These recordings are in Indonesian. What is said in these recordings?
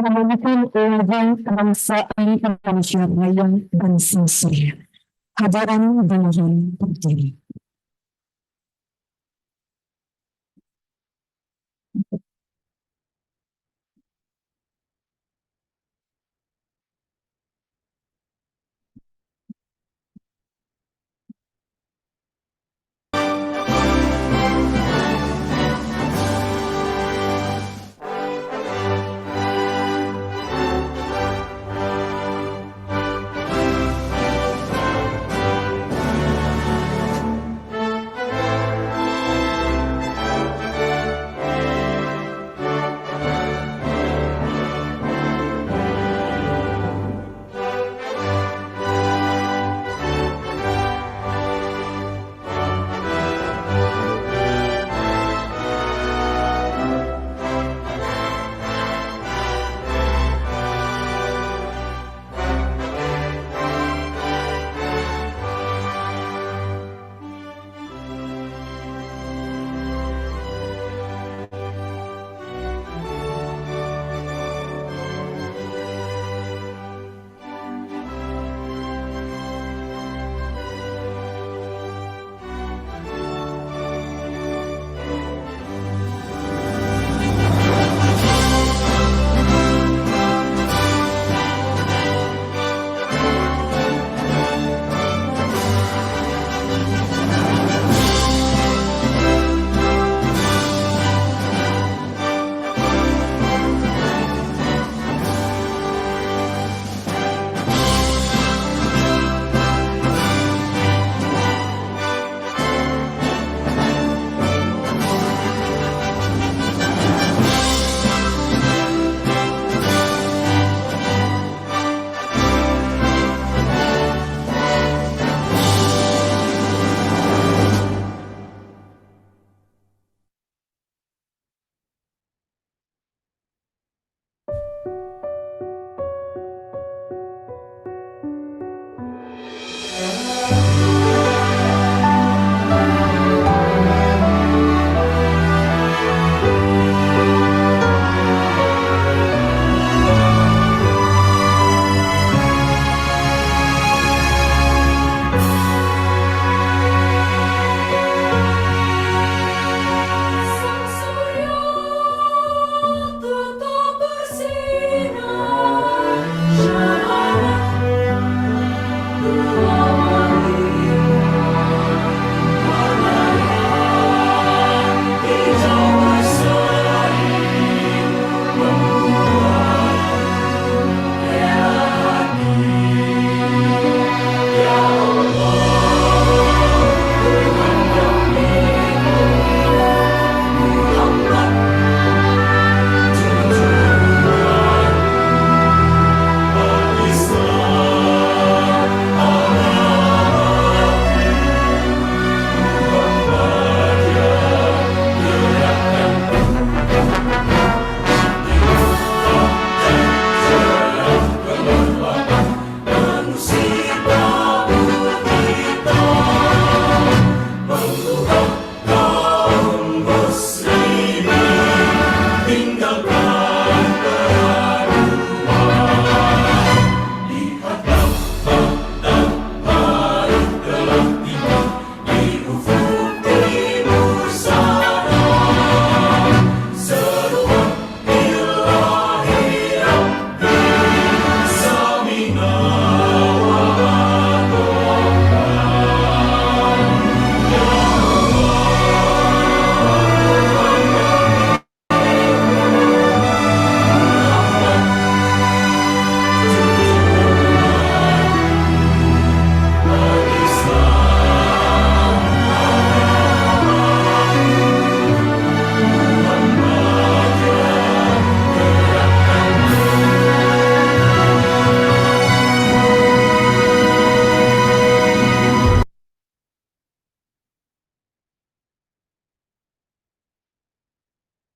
Memiliki lagi kebangsaan Indonesia yang bersih. Hadirin dimohon berdiri.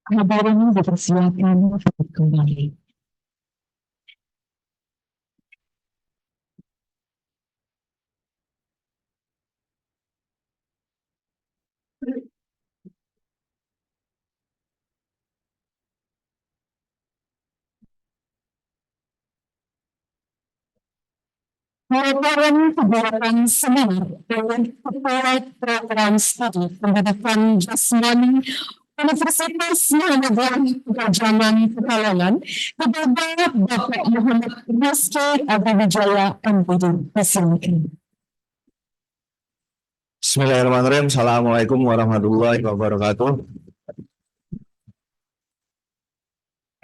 Hadirin dipersilakan untuk kembali. Merupakan kegiatan seminar dengan corporate program studi pendidikan jasmani Universitas Muhammadiyah Pegajangan Pekalongan kepada Bapak Muhammad Rizky Abiwijaya MPD. Persilakan. Bismillahirrahmanirrahim. Assalamualaikum warahmatullahi wabarakatuh.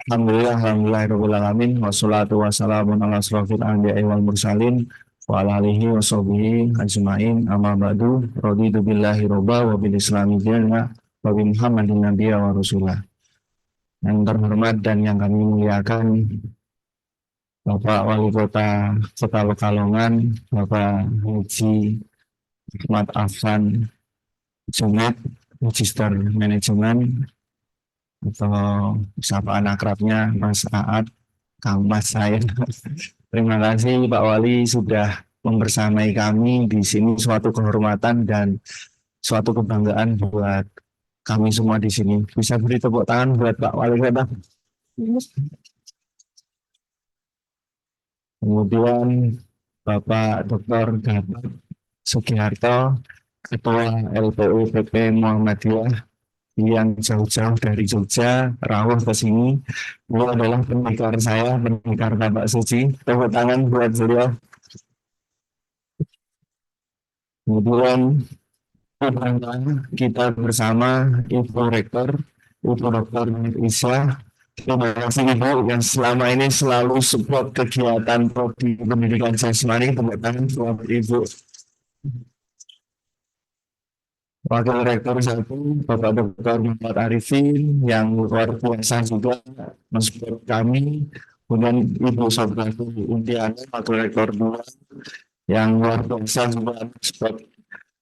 Alhamdulillahirrahmanirrahim. Wassalatu wassalamu ala asrofil anbiya'i wal mursalin wa ala alihi wa sahbihi ajma'in. Amma ba'du. Raditu billahi robba wa bil islami dina wa bi Muhammadin nabiyya wa rasulah. Yang terhormat dan yang kami muliakan Bapak Wali Kota Pekalongan, Bapak Haji Ahmad Afan Jumet, Magister Manajemen, atau sapaan akrabnya Mas Aat, Kang Mas saya. Terima kasih Pak Wali sudah membersamai kami di sini, suatu kehormatan dan suatu kebanggaan buat kami semua di sini. Bisa beri tepuk tangan buat Pak Wali Kota. Kemudian Bapak Dr. Gatot Sugiharto, Ketua LPU PP Muhammadiyah yang jauh-jauh dari Jogja, rawuh ke sini. Beliau adalah pendekar saya, pendekar Bapak Suci. Tepuk tangan buat beliau. Kemudian kita bersama Ibu Rektor, Ibu Dr. Isya. Terima kasih Ibu yang selama ini selalu support kegiatan prodi pendidikan jasmani. Tepuk tangan buat Ibu. Wakil Rektor 1, Bapak Dr. Muhammad Arifin, yang luar biasa juga mensupport kami. Kemudian Ibu Sobratu Undiana, Wakil Rektor 2, yang luar biasa juga mensupport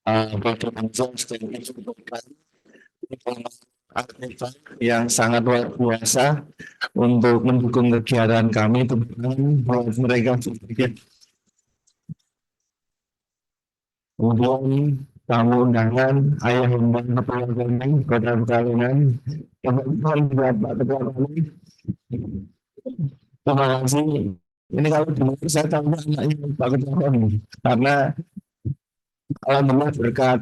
Bapak Anjong dan Ibu yang sangat luar biasa untuk mendukung kegiatan kami, teman-teman buat mereka. Kemudian tamu undangan, ayah undang Kepala Kami, Kota Pekalongan, teman-teman buat Pak Ketua kami. Terima kasih. Ini kalau dengar saya tahu anaknya Pak Ketua kami, karena alhamdulillah berkat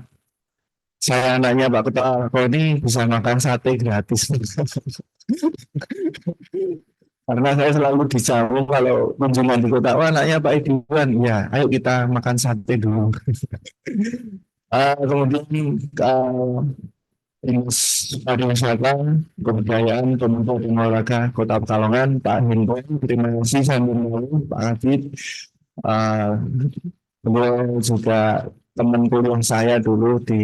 saya anaknya Pak Ketua kami bisa makan sate gratis. Karena saya selalu dijamu kalau kunjungan di kota, anaknya Pak Idiwan, ya ayo kita makan sate dulu. Kemudian Dinas Pariwisata, Kebudayaan, Pemuda dan Olahraga Kota Pekalongan, Pak Hendro, terima kasih sambil menunggu Pak Adit. Beliau juga teman kuliah saya dulu di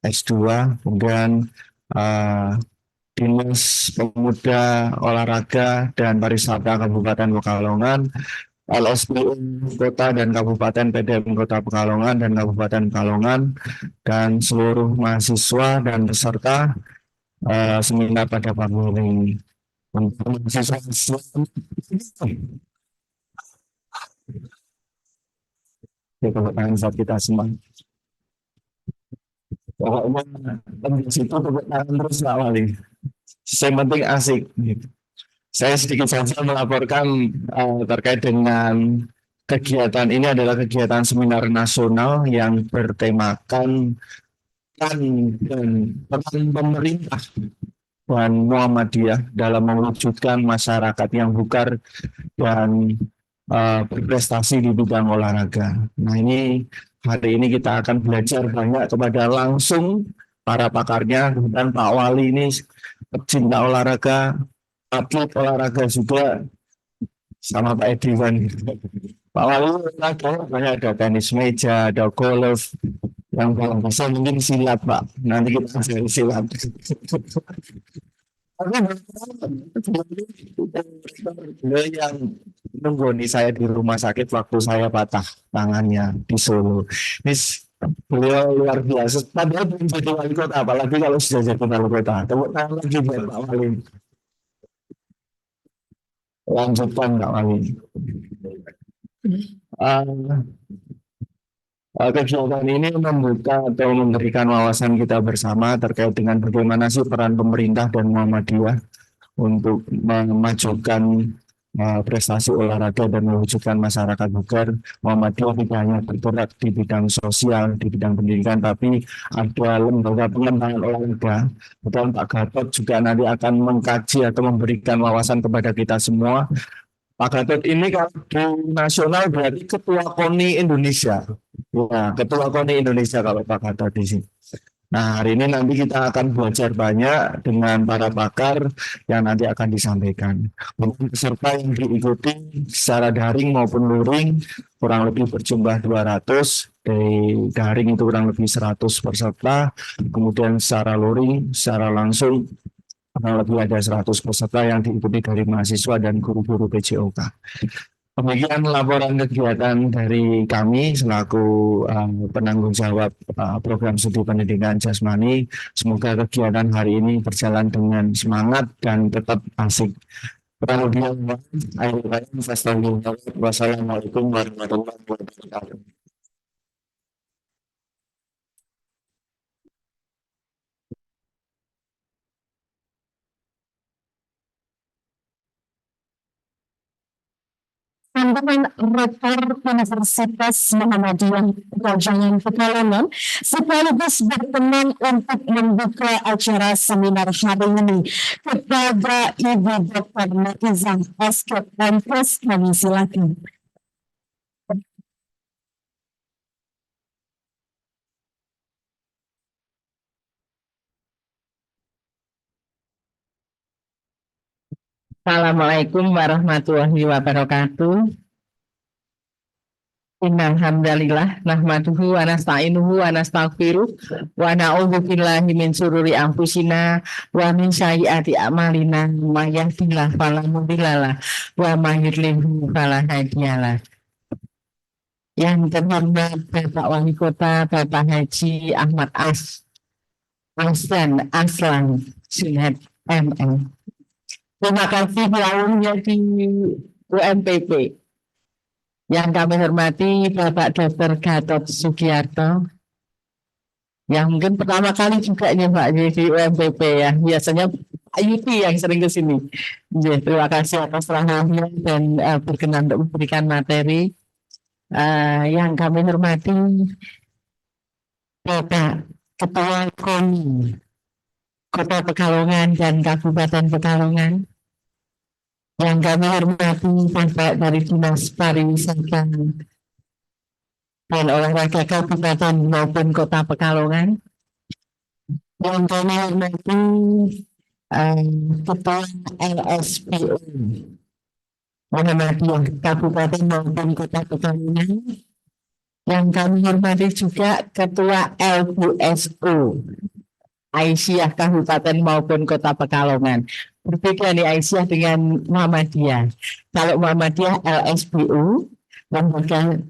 S2, kemudian Dinas Pemuda, Olahraga dan Pariwisata Kabupaten Pekalongan, LSPU Kota dan Kabupaten PDM Kota Pekalongan dan Kabupaten Pekalongan, dan seluruh mahasiswa dan peserta seminar pada pagi ini. Untuk mahasiswa tepuk tangan saat kita semua. Pokoknya di situ tepuk tangan terus Pak Wali. Yang penting asik. Saya sedikit saja melaporkan terkait dengan kegiatan ini adalah kegiatan seminar nasional yang bertemakan dan peran pemerintah dan Muhammadiyah dalam mewujudkan masyarakat yang bugar dan berprestasi di bidang olahraga. Nah ini hari ini kita akan belajar banyak kepada langsung para pakarnya, dan Pak Wali ini pecinta olahraga, atlet olahraga juga, sama Pak Ediwan. Pak Wali olahraga banyak, ada tenis meja, ada golf, yang paling besar mungkin silat Pak. Nanti kita cari silat. Beliau yang menggoni saya di rumah sakit waktu saya patah tangannya di Solo. Beliau luar biasa. Padahal belum jadi wali kota, apalagi kalau sudah jadi wali kota. Tepuk tangan lagi buat Pak Wali. Lanjutkan Pak Wali. Kegiatan ini membuka atau memberikan wawasan kita bersama terkait dengan bagaimana sih peran pemerintah dan Muhammadiyah untuk memajukan prestasi olahraga dan mewujudkan masyarakat bugar. Muhammadiyah tidak hanya bergerak di bidang sosial, di bidang pendidikan, tapi ada lembaga pengembangan olahraga. Betul, Pak Gatot juga nanti akan mengkaji atau memberikan wawasan kepada kita semua. Pak Gatot ini kalau di nasional berarti Ketua KONI Indonesia. Ya, Ketua KONI Indonesia kalau Pak Gatot di sini. Nah, hari ini nanti kita akan belajar banyak dengan para pakar yang nanti akan disampaikan. Untuk peserta yang diikuti secara daring maupun luring kurang lebih berjumlah 200, dari daring itu kurang lebih 100 peserta, kemudian secara luring, secara langsung kurang lebih ada 100 peserta yang diikuti dari mahasiswa dan guru-guru PJOK. Demikian laporan kegiatan dari kami selaku penanggung jawab program studi pendidikan jasmani. Semoga kegiatan hari ini berjalan dengan semangat dan tetap asik. Wassalamualaikum warahmatullahi wabarakatuh. Pandangan Rektor Universitas Muhammadiyah Pajajaran Pekalongan sekaligus berkenan untuk membuka acara seminar hari ini kepada Ibu Dr. Natizah Asket dan Pres, kami silakan. Assalamualaikum warahmatullahi wabarakatuh. Innal hamdalillah nahmaduhu wa nasta'inuhu wa nastaghfiruh wa na'udzu billahi min syururi anfusina wa min sayyiati a'malina may yahdihillahu fala mudhillalah wa may yudlilhu fala hadiyalah. Yang terhormat Bapak Wali Kota Bapak Haji Ahmad Aslan Sunat MM. Terima kasih lawannya di UMPP. Yang kami hormati Bapak Dr. Gatot Sugiarto, yang mungkin pertama kali juga nih Pak di UMPP ya. Biasanya Pak Yuti yang sering ke sini. Terima kasih atas rahmatnya dan berkenan untuk memberikan materi. Yang kami hormati Bapak Ketua KONI Kota Pekalongan dan Kabupaten Pekalongan, yang kami hormati Bapak dari Dinas Pariwisata dan Olahraga Kabupaten maupun Kota Pekalongan, yang kami hormati Ketua LSPU Muhammadiyah Kabupaten maupun Kota Pekalongan, yang kami hormati juga Ketua LBSU Aisyah Kabupaten maupun Kota Pekalongan. Berbeda nih Aisyah dengan Muhammadiyah. Kalau Muhammadiyah LSBU, lembaga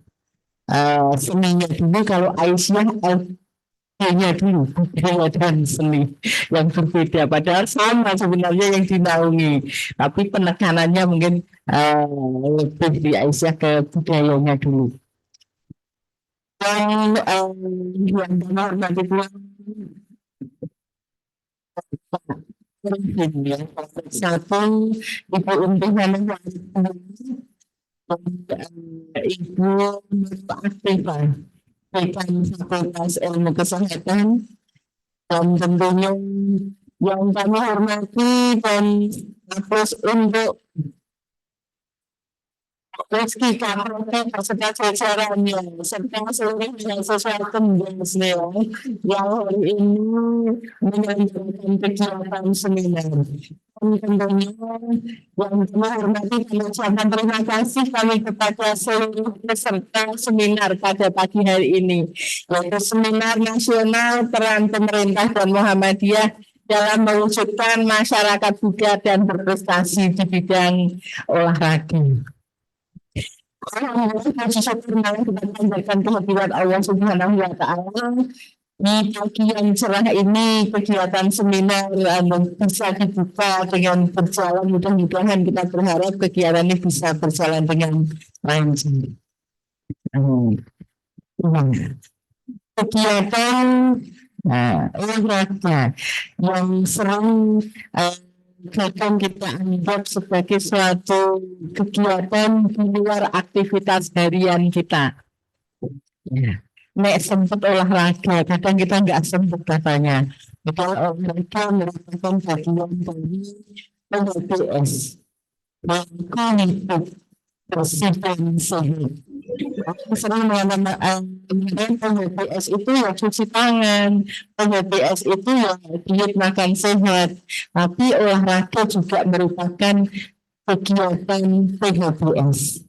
seninya dulu. Kalau Aisyah LB-nya dulu, budaya dan seni yang berbeda. Padahal sama sebenarnya yang dinaungi, tapi penekanannya mungkin lebih di Aisyah ke budayanya dulu. Dan yang hormati satu Ibu Untungan Ibu Aktifah dekan Fakultas Ilmu Kesehatan, dan tentunya yang kami hormati dan terus untuk Rizky Kampung serta jajarannya serta seluruh mahasiswa Kembas yang hari ini menyelenggarakan kegiatan seminar. Dan tentunya yang kami hormati dan ucapkan terima kasih kami kepada seluruh peserta seminar pada pagi hari ini, yaitu seminar nasional peran pemerintah dan Muhammadiyah dalam mewujudkan masyarakat bugar dan berprestasi di bidang olahraga. Puji syukur kita panjatkan kehadiran Allah Subhanahu wa Ta'ala. Di pagi yang cerah ini kegiatan seminar bisa dibuka dengan berjalan. Mudah-mudahan kita berharap kegiatan ini bisa berjalan dengan lancar. Kegiatan olahraga yang sering kadang kita anggap sebagai suatu kegiatan di luar aktivitas harian kita. Ya. Nek sempat olahraga, kadang kita nggak sempat katanya. Padahal olahraga merupakan bagian dari PHBS. Maka hidup bersih dan sehat. Aku sering mengatakan PHBS itu ya cuci tangan, PHBS itu ya diet makan sehat, tapi olahraga juga merupakan kegiatan PHBS.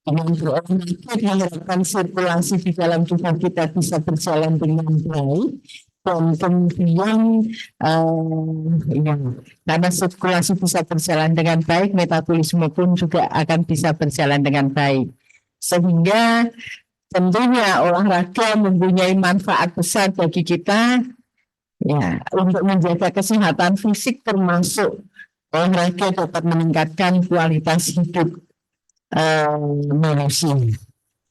Dengan berolahraga diharapkan sirkulasi di dalam tubuh kita bisa berjalan dengan baik dan kemudian ya, karena sirkulasi bisa berjalan dengan baik, metabolisme pun juga akan bisa berjalan dengan baik. Sehingga tentunya olahraga mempunyai manfaat besar bagi kita ya untuk menjaga kesehatan fisik, termasuk olahraga dapat meningkatkan kualitas hidup manusia.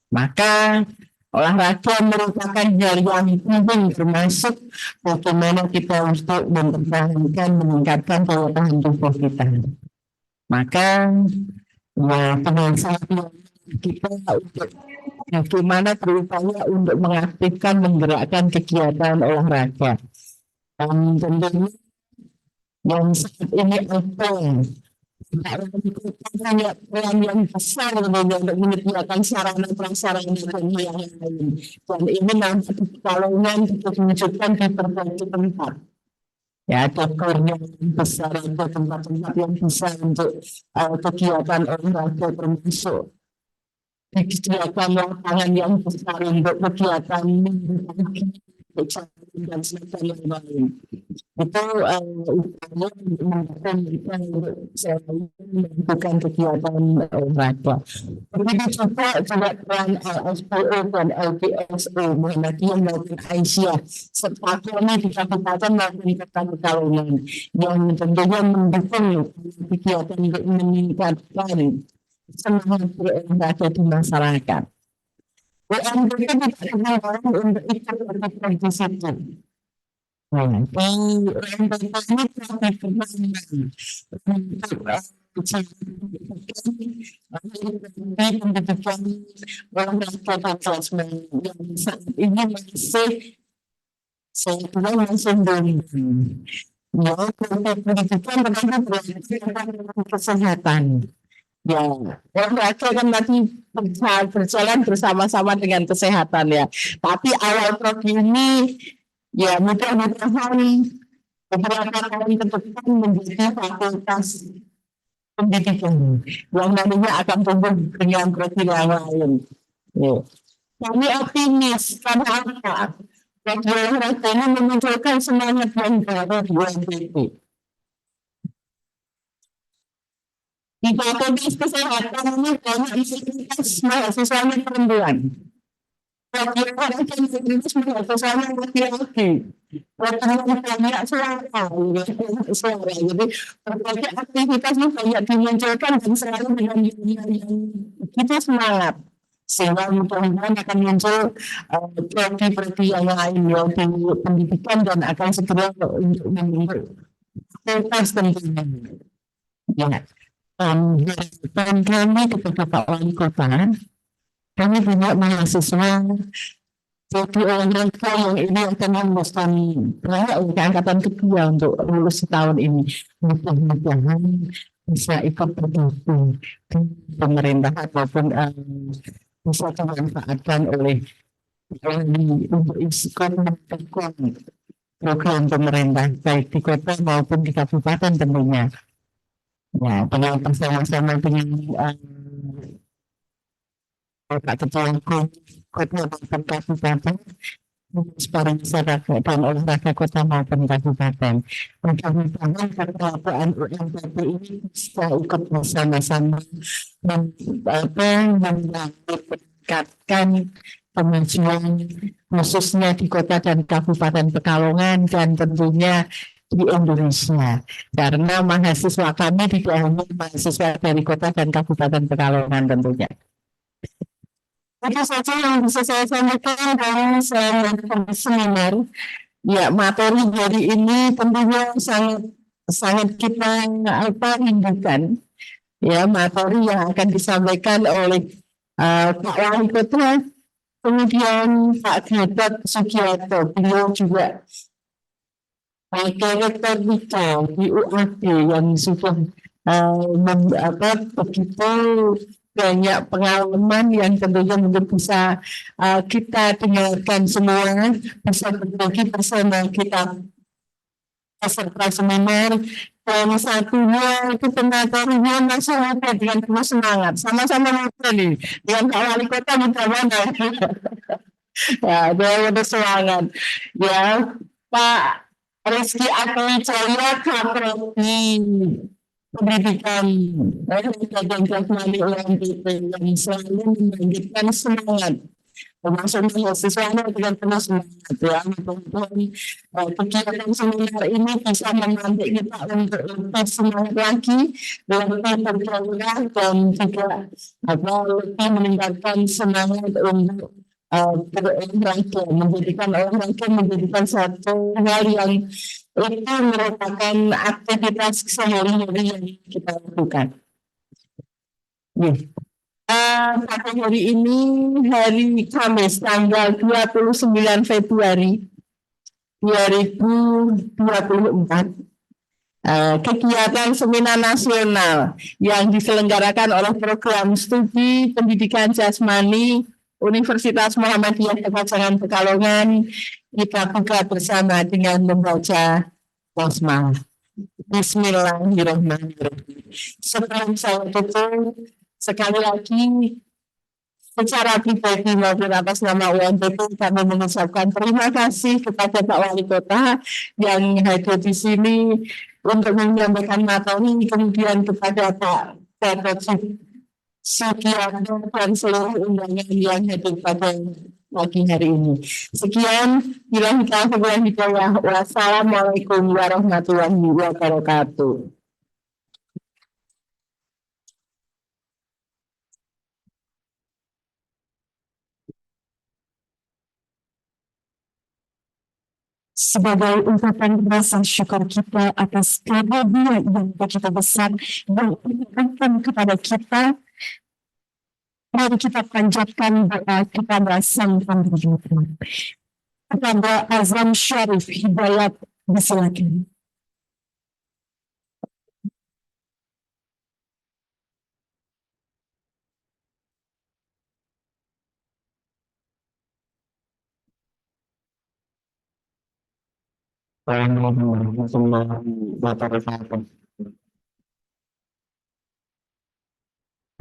Maka olahraga merupakan hal yang penting, termasuk bagaimana kita untuk mempertahankan, meningkatkan daya tahan tubuh kita. Maka ya penasihat kita untuk bagaimana berupaya untuk mengaktifkan, menggerakkan kegiatan olahraga. Dan tentunya yang saat ini punya peran yang besar untuk menyediakan sarana prasarana dan yang lain. Dan ini nanti kalaunya diwujudkan di berbagai tempat. Ya, ada yang besar, ada tempat-tempat yang bisa untuk kegiatan olahraga, termasuk disediakan lapangan yang besar untuk kegiatan dan sebagainya yang lain. Itu upaya untuk melakukan kegiatan olahraga. Begitu juga peran LSPO dan LPSO Muhammadiyah maupun Aisyah serta kami di Kabupaten maupun Kota Pekalongan yang tentunya mendukung kegiatan untuk meningkatkan semangat berolahraga di masyarakat. UMKM tidak diharapkan untuk ikut berpartisipasi di situ. Nah, di UMKM ini kami pendidikan olahraga dan sosmed yang saat ini masih saya kira masih belum. Ya, pendidikan tentang kesehatan. Ya, olahraga kan tadi berjalan bersama-sama dengan kesehatan ya. Tapi awal program ini ya mudah-mudahan beberapa tahun ke depan menjadi fakultas pendidikan yang nantinya akan tumbuh dengan program yang lain. Ya. Kami optimis karena apa? Program olahraga ini memunculkan semangat yang baru di UMPP. Di fakultas kesehatan ini banyak universitas mahasiswanya perempuan. Program universitas mahasiswanya laki-laki. Program banyak suara. Jadi berbagai aktivitas ini banyak dimunculkan dan selalu dengan yang kita semangat. Sehingga mudah-mudahan akan muncul prodi-prodi yang lain yang di pendidikan dan akan segera untuk membentuk fakultas tentunya. Ya. Dan kami kepada Pak Wali Kota, kami punya mahasiswa jadi olahraga yang ini akan memuluskan angkatan kedua untuk lulus tahun ini. Mudah-mudahan bisa ikut bergabung di pemerintahan maupun bisa dimanfaatkan oleh untuk ikut mendukung program pemerintah baik di kota maupun di kabupaten tentunya. Ya, dengan bersama-sama dengan Pak Ketua Kota maupun Kabupaten, pariwisata dan olahraga kota maupun kabupaten. Mudah-mudahan keberadaan UMPP ini bisa ikut bersama-sama meningkatkan kemajuan khususnya di kota dan kabupaten Pekalongan dan tentunya di Indonesia, karena mahasiswa kami tidak hanya mahasiswa dari kota dan kabupaten Pekalongan tentunya. Itu saja yang bisa saya sampaikan dari seminar. Ya, materi hari ini tentunya sangat sangat kita rindukan ya materi yang akan disampaikan oleh Pak Wali Kota, kemudian Pak Gatot Sugiarto, beliau juga rektor di UAD yang sudah begitu banyak pengalaman yang tentunya mungkin bisa kita dengarkan semua, bisa berbagi bersama kita peserta seminar. Dan satunya itu penatarnya masih muda dengan penuh semangat, sama-sama muda nih, dengan Pak Wali Kota muda mana? Ya, dengan semangat. Ya, Pak Rizky Atmajaya Kaprodi Pendidikan dan Jasmani UMPP yang selalu membangkitkan semangat termasuk mahasiswanya dengan penuh semangat ya. Mudah-mudahan kegiatan seminar ini bisa memantik kita untuk lebih semangat lagi, lebih bergairah dan juga lebih meningkatkan semangat untuk berolahraga, menjadikan satu hal yang itu merupakan aktivitas sehari-hari yang kita lakukan. Pada hari ini, hari Kamis, tanggal 29 Februari 2024, kegiatan seminar nasional yang diselenggarakan oleh program studi pendidikan jasmani Universitas Muhammadiyah Kepanjangan Pekalongan kita buka bersama dengan membaca basmalah. Bismillahirrahmanirrahim. Sebelum saya tutup, sekali lagi secara pribadi maupun atas nama UMPP kami mengucapkan terima kasih kepada Pak Wali Kota yang hadir di sini untuk menyampaikan materi, kemudian kepada Pak Gatot Sugiarto dan seluruh undangan yang hadir pada pagi hari ini. Sekian, billahi taufiq wal hidayah. Wassalamualaikum warahmatullahi wabarakatuh. Sebagai ungkapan rasa syukur kita atas karunia yang begitu besar yang diberikan kepada kita, mari kita panjatkan doa kepada Sang Pemberi. Kepada Azam Syarif Hidayat, disilakan.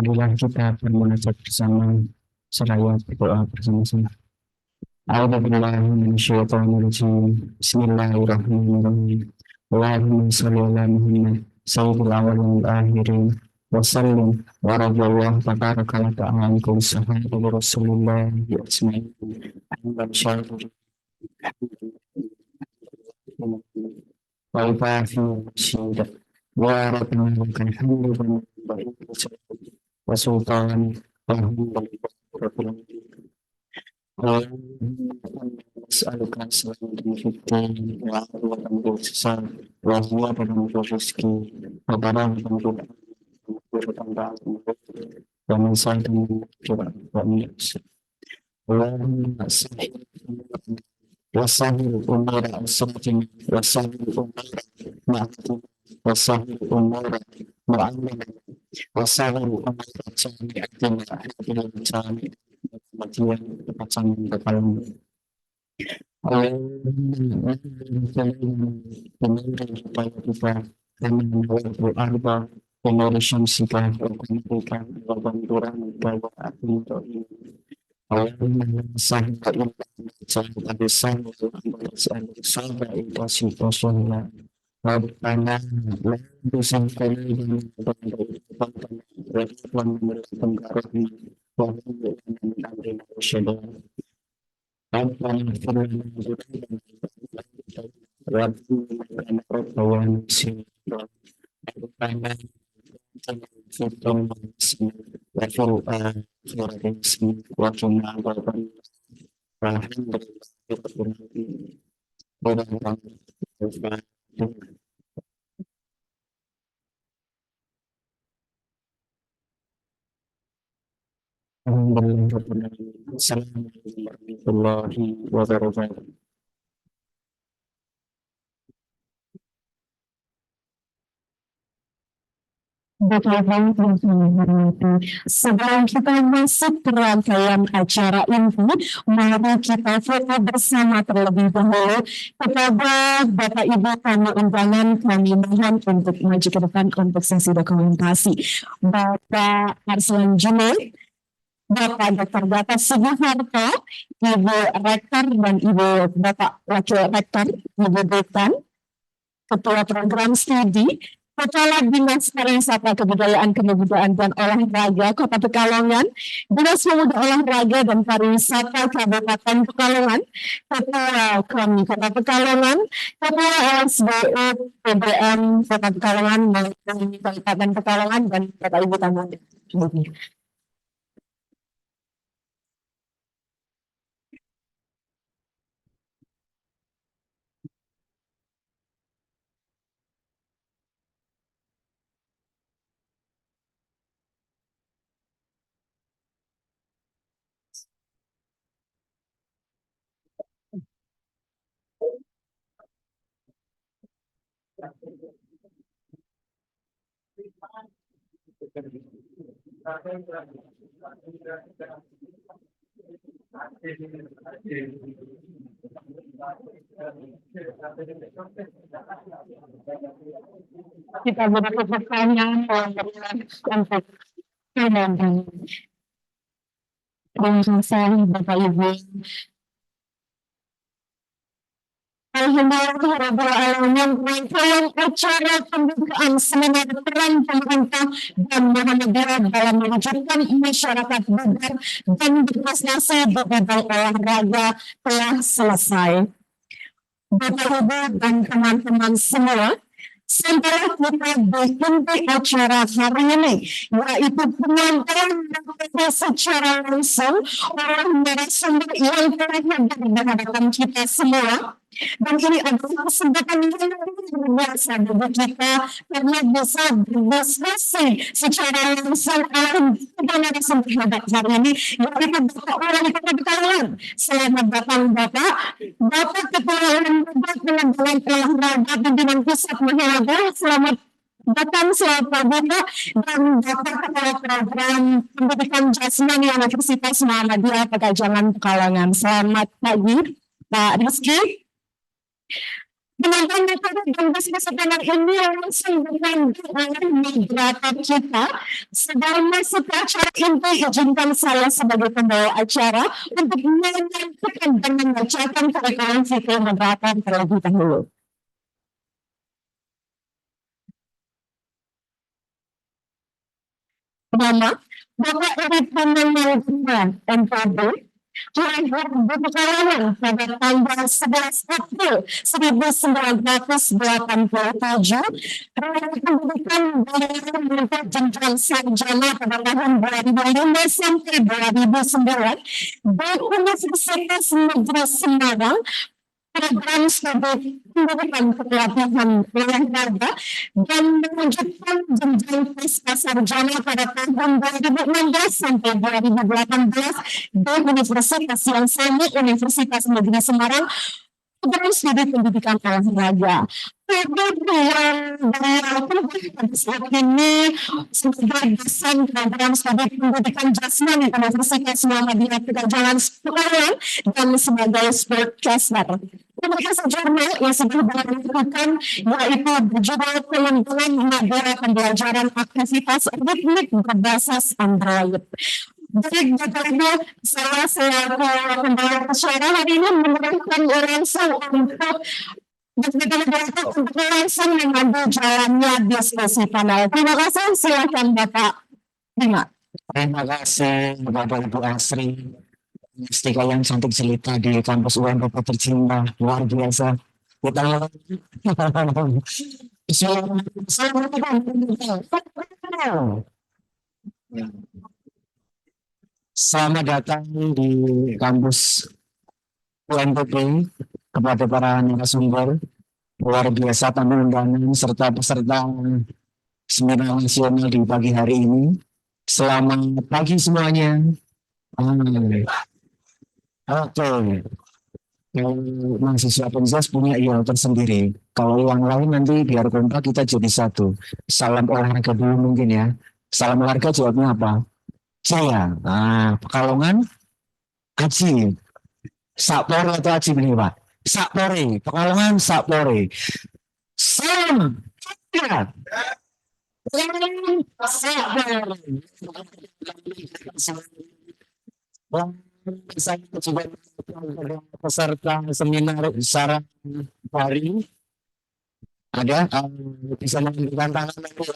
Marilah kita bermunajat bersama seraya berdoa bersama-sama. A'udzubillahiminasyaitonirrajim. Bismillahirrahmanirrahim. Allahumma shalli ala Muhammad sayyidil awwalin wal akhirin wa sallim wa radhiyallahu tabaraka wa ta'ala an kulli sahabati Rasulillah ajma'in. Amma syarri wa ifafi syida wa rabbana lakal hamdu wa sultan wa as'aluka salamun fitin wa rahmatan sesal wa huwa pada rezeki wa barang dan wa min sa'atin wa min Allahumma sahih wa sahil umara as-sakin wa sahil umara ma'atin wa sahil umara mu'amala wa sahil umara jami'atin wa jami'atin Matian Kepanjangan Pekalongan. Dengan upaya kita kami menawar arba pengorisan sikap pendidikan pembenturan gaya atau ini. Allahumma sahih jangan ada sahih sampai itu situasinya. Rabbana la tusangkana dengan penggarap Assalamualaikum warahmatullahi wabarakatuh. Bapak Ibu yang kami hormati, sebelum kita masuk ke rangkaian acara ini, mari kita foto bersama terlebih dahulu. Kepada Bapak Ibu tamu undangan, kami mohon untuk maju ke depan untuk sesi dokumentasi. Bapak Arslan Junaid, Bapak Dr. Gata Sugiharto, Ibu Rektor dan Ibu Bapak Wakil Rektor, Ibu Dekan, Ketua Program Studi, Kepala Dinas Pariwisata Kebudayaan dan Olahraga Kota Pekalongan, Dinas Pemuda Olahraga dan Pariwisata Kabupaten Pekalongan, Ketua KONI Kota Pekalongan, Ketua LSBU PBM Kota Pekalongan maupun Kabupaten Pekalongan dan Bapak Ibu tamu. Kita beri pertanyaan untuk penonton. Terima kasih Bapak Ibu. Alhamdulillahirrahmanirrahim, rangkaian acara pembukaan seminar peran pemerintah dan negara dalam mewujudkan masyarakat bugar dan berprestasi di bidang olahraga telah selesai. Bapak Ibu dan teman-teman semua, sampailah kita di inti acara hari ini, yaitu penyampaian secara langsung oleh narasumber yang telah hadir di hadapan kita semua. Dan ini adalah kesempatan yang luar biasa bagi kita karena bisa berdiskusi secara langsung dengan narasumber hebat hari ini, yaitu Bapak Wali Kota Pekalongan. Selamat datang Bapak Ketua Lembaga Penanggulangan Olahraga Pimpinan Pusat Maharaga. Selamat datang, selamat pagi Pak, dan Bapak Kepala Program Pendidikan Jasmani Universitas Muhammadiyah Pekalongan Pekalongan. Selamat pagi Pak Rizky. Penonton dan diskusi panel ini langsung dengan moderator kita. Sebelum masuk ke acara inti, izinkan saya sebagai pembawa acara untuk menyampaikan dan membacakan perekaman video moderator terlebih dahulu. Nama Bapak Erik Pembangunan NPB lahir di Pekalongan pada tanggal 11 April 1987, pendidikan beliau jenjang sarjana pada tahun 2005 sampai 2009 di Universitas Negeri Semarang, program studi pendidikan pelatihan olahraga, dan melanjutkan jenjang pasca sarjana pada tahun 2016 sampai 2018 di Universitas yang sama, Universitas Negeri Semarang, program studi pendidikan olahraga. Saat ini sebagai dosen program studi pendidikan jasmani Universitas Muhammadiyah Pekalongan dan sebagai sportcaster. Terima jurnal yang sudah dilakukan, yaitu berjudul Pengembangan Model Pembelajaran Aktivitas Ritmik Berbasis Android. Jadi Bapak-Ibu, saya selaku pembawa acara hari ini menyerahkan langsung untuk langsung mengambil jalannya diskusi panel. Terima kasih, silakan Bapak. Terima kasih Bapak Ibu Asri. Mustika yang cantik cerita di kampus UM Bapak tercinta, luar biasa. Kita selamat datang di kampus UMPP kepada para narasumber, luar biasa tamu undangan serta peserta seminar nasional di pagi hari ini. Selamat pagi semuanya. Hmm, Oke. Kalau mahasiswa Penjas punya IEL tersendiri. Kalau yang lain nanti biar kompak kita jadi satu. Salam olahraga dulu mungkin ya. Salam olahraga jawabnya apa? C ya. Nah, Pekalongan, Aji. Sakpore atau Aji ini Pak? Sakpore. Pekalongan, Sakpore. Salam. Ya. Sakpore. Wah, saya juga peserta seminar usaha hari ada bisa menunjukkan tangan nanti ya.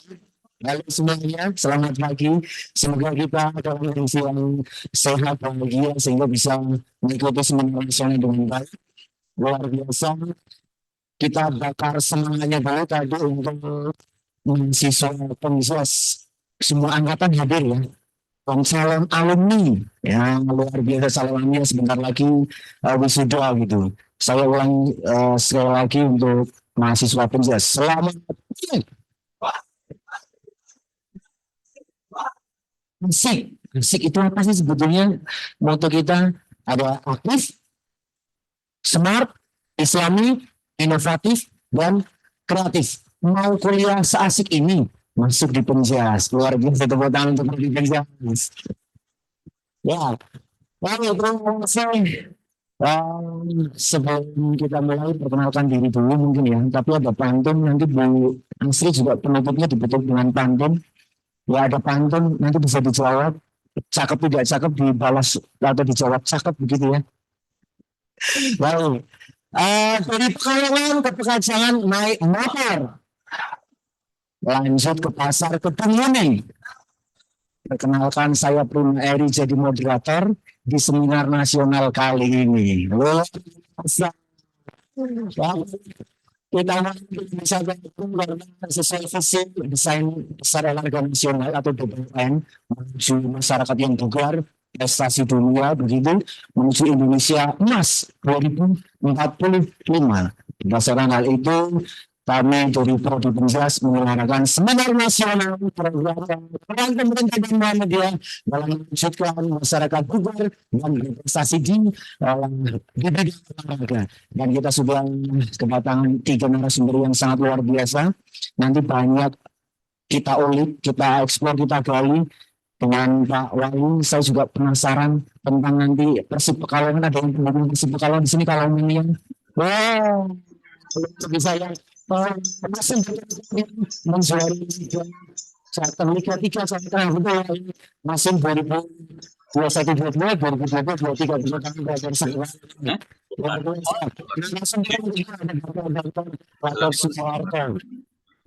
Halo semuanya, selamat pagi. Semoga kita dalam kondisi yang sehat bahagia sehingga bisa mengikuti seminar nasional dengan baik. Luar biasa. Kita bakar semangatnya dulu tadi untuk mahasiswa Penjas semua angkatan hadir ya. Dan calon alumni yang luar biasa calon alumni sebentar lagi wisuda gitu. Saya ulang sekali lagi untuk mahasiswa Penjas. Selamat asik. Asik itu apa sih sebetulnya? Moto kita ada aktif, smart, islami, inovatif, dan kreatif. Mau kuliah seasik ini, masuk di Penjas. Luar biasa tepuk tangan untuk di Penjas. Ya, oke, terima kasih. Sebelum kita mulai perkenalkan diri dulu mungkin ya, tapi ada pantun nanti Bu Asri juga penutupnya ditutup dengan pantun. Ya ada pantun nanti bisa dijawab cakep tidak cakep dibalas atau dijawab cakep begitu ya. Lalu dari Pekalongan ke Pekajangan naik motor, lanjut ke pasar Kedunguni. Perkenalkan saya Prima Eri jadi moderator di seminar nasional kali ini. Luar biasa. Kita bisa karena sesuai visi desain besar olahraga nasional atau DBN menuju masyarakat yang bugar, prestasi dunia begitu menuju Indonesia emas 2045. Berdasarkan hal itu kami dari Prodi Penjas menyelenggarakan seminar nasional peran pemerintah dan media dalam mewujudkan masyarakat bugar dan berprestasi di bidang olahraga. Dan kita sudah kedatangan 3 narasumber yang sangat luar biasa. Nanti banyak kita ulik, kita eksplor, kita gali dengan Pak Wali. Saya juga penasaran tentang nanti Persib Pekalongan, ada yang pendukung Persib Pekalongan di sini kalau yang wow, bisa yang masih menjuari Charter Liga 3 sekarang betul masih 2021 22 2022 23 dua kali belajar sekolah langsung kita ada Dr. Sumarto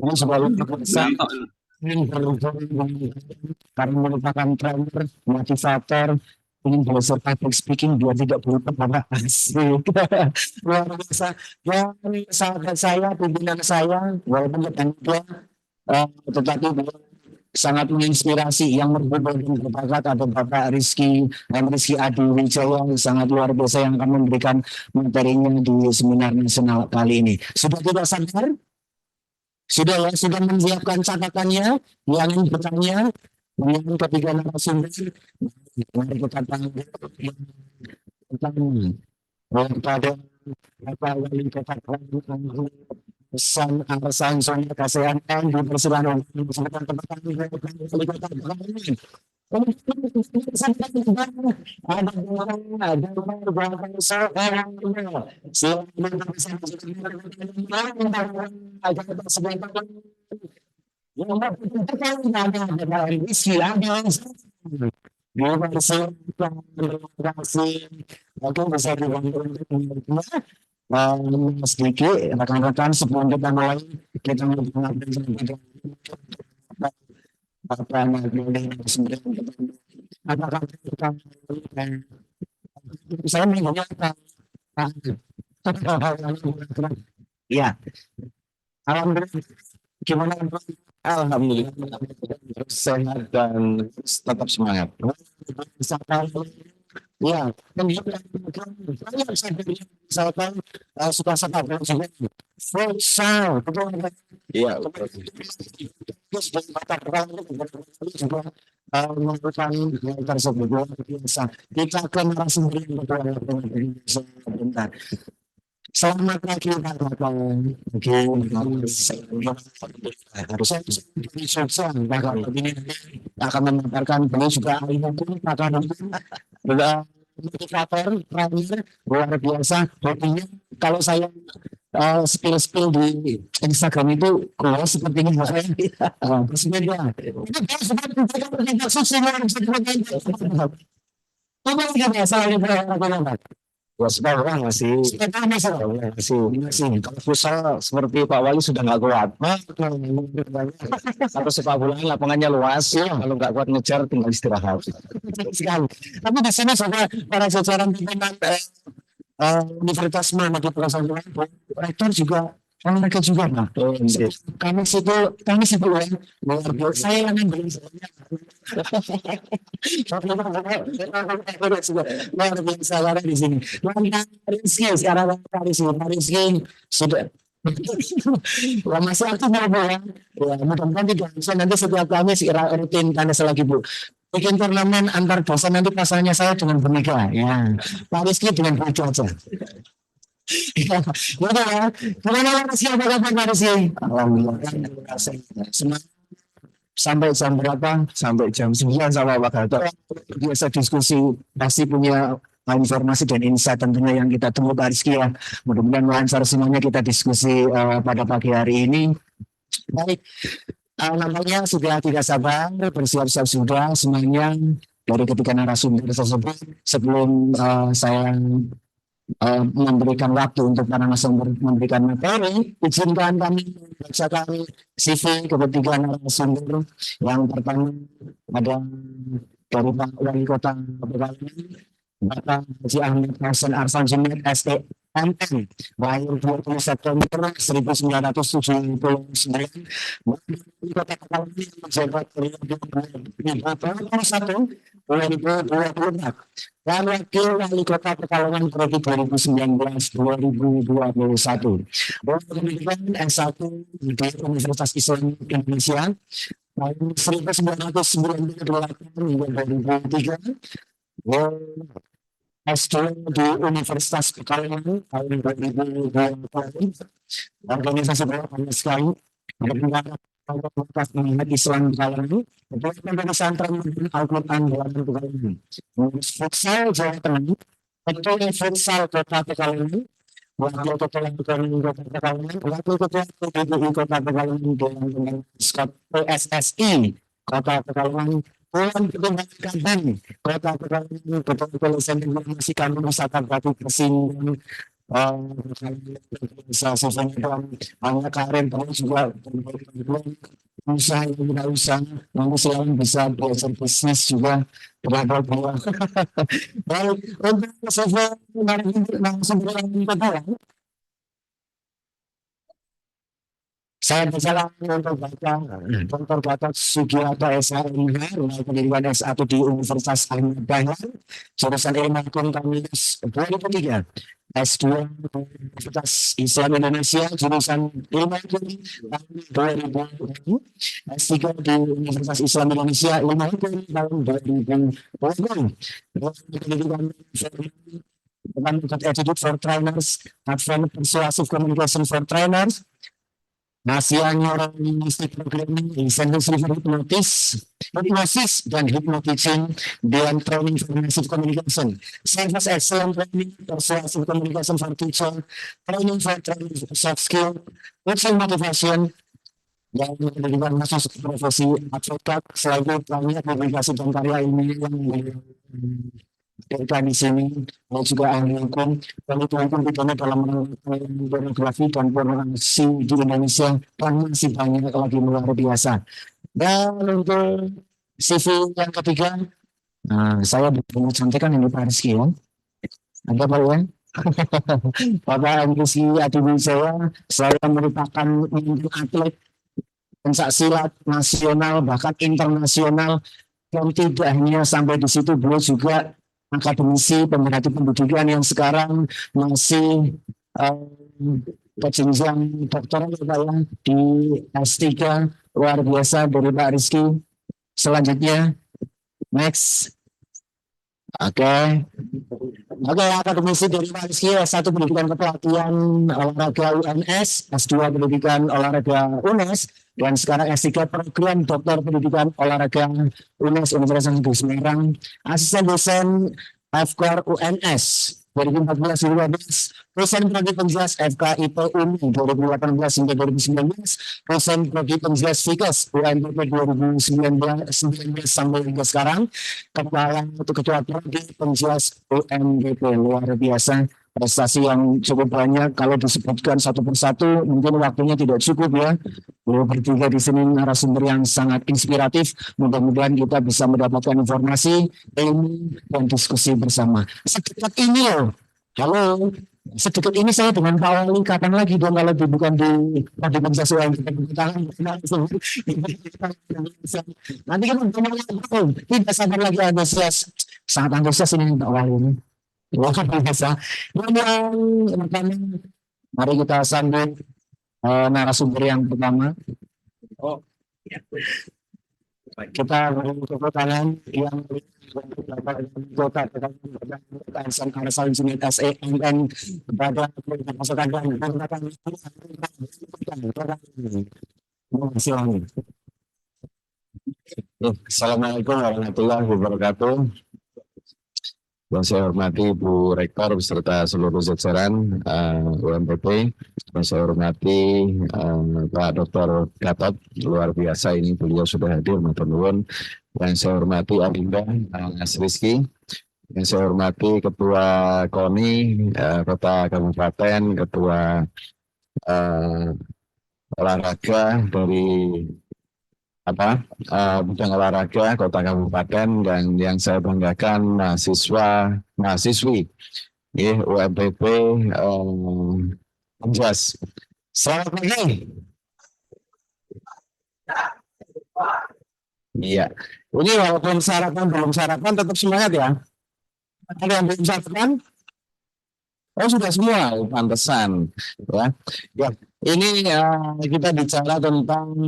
ini sebuah luar biasa ingin berhubung karena merupakan trainer motivator ingin belajar public speaking biar tidak berlupa pada asik luar biasa ya sahabat saya pimpinan saya walaupun dia tetapi sangat menginspirasi yang berbakat ada Bapak Rizky Adi Wijaya sangat luar biasa yang akan memberikan materinya di seminar nasional kali ini sudah tidak sadar sudah ya sudah menyiapkan catatannya yang ingin bertanya yang ketiga narasumber mari kita panggil kepada Bapak Wali Kota pesan alasan soalnya kesehatan di persidangan kesempatan tempat Wali Kota Oke, bisa dibantu sedikit rekan-rekan sebelum kita mulai kita mendengarkan apa apakah kita saya menggunakan ya alhamdulillah gimana alhamdulillah sehat dan tetap semangat ya misalkan suka sekali futsal iya terus di kota Perang itu juga melakukan hal tersebut luar biasa. Kita ke narasumber yang kedua sebentar. Selamat pagi Pak Bapak. Oke, harusnya di sosial Pak Bapak ini akan memaparkan beliau juga ahli hukum pakar hukum motivator trainer luar biasa hobinya kalau saya spill di Instagram itu kalau sepertinya makanya sebenarnya itu dia sudah memberikan pendidikan sosial yang bisa dilakukan. Apa yang biasa lakukan? Ya sekarang masih kalau futsal seperti Pak Wali sudah nggak kuat. Atau sepak bola lapangannya luas, kalau nggak kuat ngejar tinggal istirahat. Sekali. Tapi di sini juga para jajaran pimpinan Universitas Muhammadiyah Pelajaran rektor juga mereka juga nah kami situ luar biasa saya yang beli luar biasa ada di sini Rizky sekarang Rizky sudah Wah, masih aktif ya Bu ya. Ya, mudah-mudahan tidak bisa nanti setiap kami rutin tanda selagi Bu. Bikin turnamen antar dosen nanti pasalnya saya dengan Bu Mega ya. Pak Rizky dengan Bu aja. Ya, udah ya. Gimana Rizky apa kabar Pak Rizky? Alhamdulillah. Sampai jam berapa? Sampai jam 9 sama Pak Gatot. Biasa diskusi pasti punya informasi dan insight tentunya yang kita tunggu Pak Rizky ya. Mudah-mudahan lancar semuanya kita diskusi pada pagi hari ini. Baik, namanya sudah tidak sabar, bersiap-siap sudah semuanya dari ketiga narasumber tersebut. Sebelum saya memberikan waktu untuk para narasumber memberikan materi, izinkan kami membacakan CV ketiga narasumber. Yang pertama ada dari Pak Wali Kota Pekalongan, Bapak Haji Ahmad Hasan Arsan Jumit STMM, lahir 20 September 1979, Wali Kota Pekalongan menjabat periode 2021 2024, dan Wakil Wali Kota Pekalongan periode 2019-2021. Pendidikan S1 di Universitas Islam Indonesia tahun 1998 hingga 2003. S2 di Universitas Pekalongan tahun 2020. Organisasi berapa sekali Fakultas Minat Islam Pekalongan, Departemen Pesantren Al-Quran Buatan Pekalongan, Pengurus Futsal Jawa Tengah, Ketua Futsal Kota Pekalongan, Wakil Ketua Ekonomi Kota Pekalongan, Wakil Ketua PBI Kota Pekalongan, Dewan Pengurus PSSI Kota Pekalongan, Dewan Pertimbangan Kaban Kota Pekalongan, Ketua Kepolisian Informasi Kantor Wisata Batu Persinggungan, hanya karir kamu juga usaha yang tidak usah nanti selalu bisa belajar bisnis juga berapa bulan. Baik, untuk saya langsung berjalan saya berjalan untuk baca Dr. Gatot Sugiarto SHMH, pendidikan S1 di Universitas Ahmad Dahlan, jurusan ilmu hukum Kampus 2003, S2 Universitas Islam Indonesia, jurusan ilmu hukum tahun 2000, S3 di Universitas Islam Indonesia, ilmu hukum tahun 2020, pendidikan Attitude for Trainers, Advanced Persuasive Communication for Trainers, Asia Neurolinguistic Programming, Intensive Hypnosis dan Hypnotizing dan Training for Massive Communication, Service Excellent Training, Persuasive Communication for Teacher, Training for Soft Skill, Coaching Motivation, yang menjadikan masuk profesi advokat selalu banyak publikasi dan karya ilmiah yang kita di sini dan juga ahli hukum pidana dalam pornografi dan pornografi di Indonesia yang masih banyak lagi luar biasa. Dan untuk CV yang ketiga, saya cantikan ini Pak Rizky ya. Ada Pak ya? Bapak Rizky Adiwi saya merupakan atlet pencak silat nasional bahkan internasional, dan tidak hanya sampai di situ, beliau juga akademisi pemerhati pendidikan yang sekarang masih ke jenjang doktoral di S3 luar biasa dari Pak Rizky. Selanjutnya, next. Oke. Oke, akademisi dari Pak Rizky, S1 Pendidikan Kepelatihan Olahraga UNS, S2 Pendidikan Olahraga UNES, dan sekarang S3 Program Doktor Pendidikan Olahraga UNES Universitas Negeri Semarang, asisten dosen FKOR UNS 2014-2015, dosen prodi penjelas FKIP UNI 2018 hingga 2019, dosen prodi penjelas FIKES UNPP 2019 sampai hingga sekarang, ketua prodi penjelas UNPP. Luar biasa, prestasi yang cukup banyak. Kalau disebutkan satu persatu mungkin waktunya tidak cukup ya. Beliau bertiga di sini narasumber yang sangat inspiratif. Mudah-mudahan kita bisa mendapatkan informasi, ilmu, dan diskusi bersama. Sedekat ini loh. Halo. Sedekat ini saya dengan Pak Wali, kapan lagi dong kalau bukan di penjelas UNPP. Nanti kan tidak sabar lagi, antusias. Sangat antusias ini Pak Wali ini. Luar biasa. Yang pertama, mari kita sambut narasumber yang pertama. Kita beri tepuk tangan yang kota SEMN kepada pasukan dan Assalamualaikum warahmatullahi wabarakatuh. Yang saya hormati Bu Rektor beserta seluruh jajaran UMPP. Yang saya hormati Pak Dr. Gatot, luar biasa ini beliau sudah hadir, matur nuwun. Yang saya hormati Adinda Mas Rizky. Yang saya hormati Ketua KONI Kota Kabupaten, Ketua olahraga dari bidang olahraga Kota Kabupaten, dan yang saya banggakan mahasiswi UMPP Anjas. Selamat pagi. Iya, ini walaupun belum sarapan tetap semangat ya. Ada yang belum sarapan? Oh sudah semua, pantesan ya. Ya, ini kita bicara tentang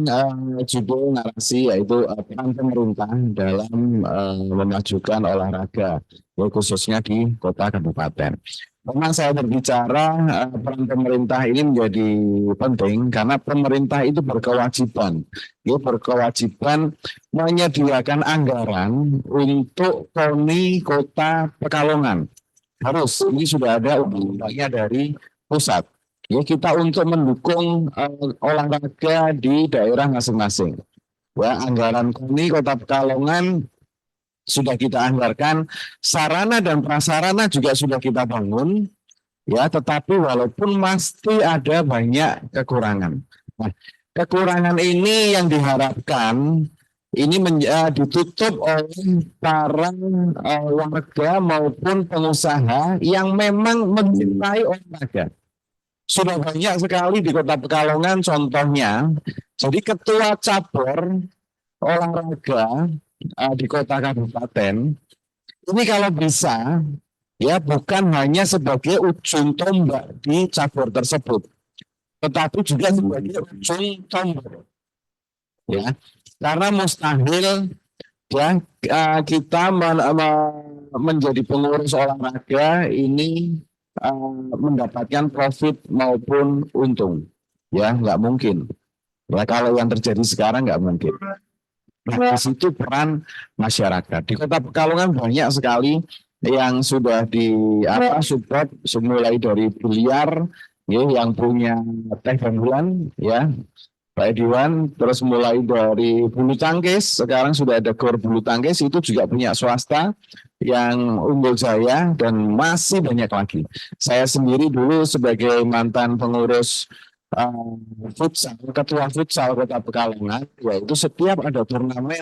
judul narasi, yaitu peran pemerintah dalam memajukan olahraga, ya, khususnya di kota kabupaten. Memang saya berbicara peran pemerintah ini menjadi penting karena pemerintah itu berkewajiban menyediakan anggaran untuk KONI Kota Pekalongan. Harus, ini sudah ada undang-undangnya dari pusat. Ya, kita untuk mendukung olahraga di daerah masing-masing. Ya, anggaran KONI Kota Pekalongan sudah kita anggarkan, sarana dan prasarana juga sudah kita bangun, ya, tetapi walaupun masih ada banyak kekurangan. Nah, kekurangan ini yang diharapkan ini ditutup oleh para warga maupun pengusaha yang memang mencintai olahraga. Sudah banyak sekali di Kota Pekalongan contohnya. Jadi ketua cabur olahraga di kota kabupaten ini kalau bisa ya bukan hanya sebagai ujung tombak di cabur tersebut, tetapi juga sebagai ujung tombak, ya, karena mustahil ya kita menjadi pengurus olahraga ini mendapatkan profit maupun untung, ya nggak mungkin. Ya kalau yang terjadi sekarang nggak mungkin. Nah, di situ peran masyarakat di Kota Pekalongan banyak sekali yang sudah support, mulai dari biliar, ya, yang punya teh bulan, ya, Pak Ediwan, terus mulai dari bulu tangkis, sekarang sudah ada gor bulu tangkis, itu juga punya swasta yang unggul jaya, dan masih banyak lagi. Saya sendiri dulu sebagai mantan pengurus futsal, ketua futsal Kota Pekalongan, yaitu setiap ada turnamen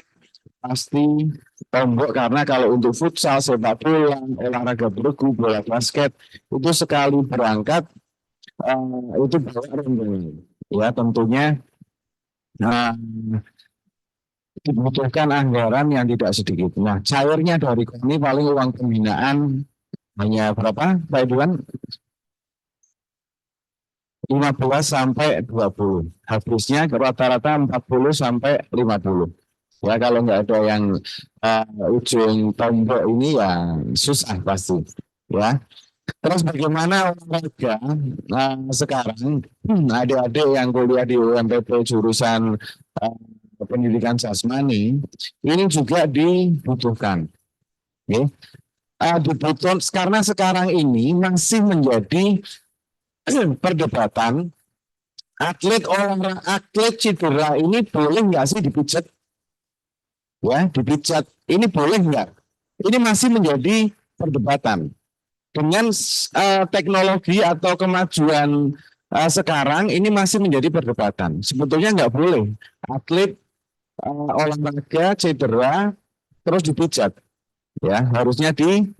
pasti tombok, karena kalau untuk futsal, sepak bola, olahraga bergu, bola basket, itu sekali berangkat itu banyak rombongan. Ya tentunya dibutuhkan anggaran yang tidak sedikit. Nah, cairnya dari KONI paling uang pembinaan hanya berapa, Pak Iwan? 15 sampai 20. Habisnya rata-rata 40 sampai 50. Ya kalau nggak ada yang ujung tombol ini ya susah pasti. Ya. Terus bagaimana olahraga sekarang adik-adik yang kuliah di UMPP jurusan pendidikan jasmani ini juga dibutuhkan. Oke. Dibutuhkan karena sekarang ini masih menjadi perdebatan atlet cedera ini boleh nggak sih dipijat? Ya, dipijat ini boleh nggak? Ini masih menjadi perdebatan. Dengan teknologi atau kemajuan sekarang ini masih menjadi perdebatan. Sebetulnya nggak boleh atlet olahraga cedera terus dipijat. Ya, harusnya di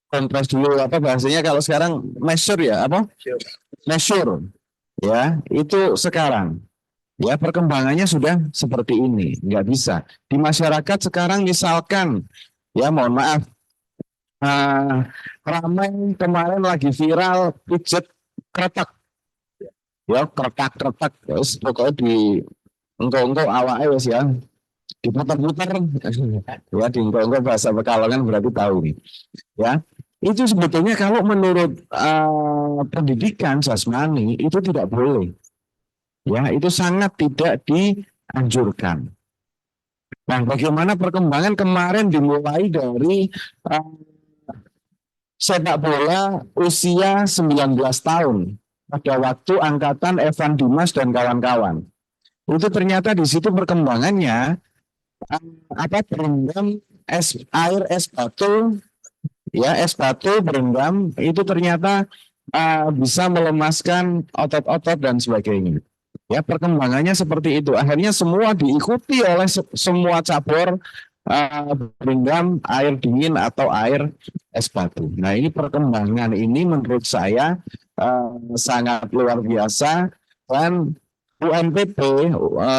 kompres dulu apa bahasanya kalau sekarang measure ya apa? Measure. Ya, itu sekarang. Ya, perkembangannya sudah seperti ini, nggak bisa. Di masyarakat sekarang misalkan, ya mohon maaf, ramai kemarin lagi viral pijat kretek, ya kretek, terus pokoknya di engkau awalnya wes ya, diputar-putar, ya di engkau bahasa Pekalongan berarti tahu nih, ya. Itu sebetulnya kalau menurut pendidikan jasmani itu tidak boleh. Ya, itu sangat tidak dianjurkan. Nah, bagaimana perkembangan kemarin dimulai dari sepak bola usia 19 tahun pada waktu angkatan Evan Dimas dan kawan-kawan. Itu ternyata di situ perkembangannya berendam air es batu, ya es batu berendam itu ternyata bisa melemaskan otot-otot dan sebagainya. Ya, perkembangannya seperti itu. Akhirnya semua diikuti oleh semua cabur berendam air dingin atau air es batu. Nah, ini perkembangan ini menurut saya sangat luar biasa dan UMPP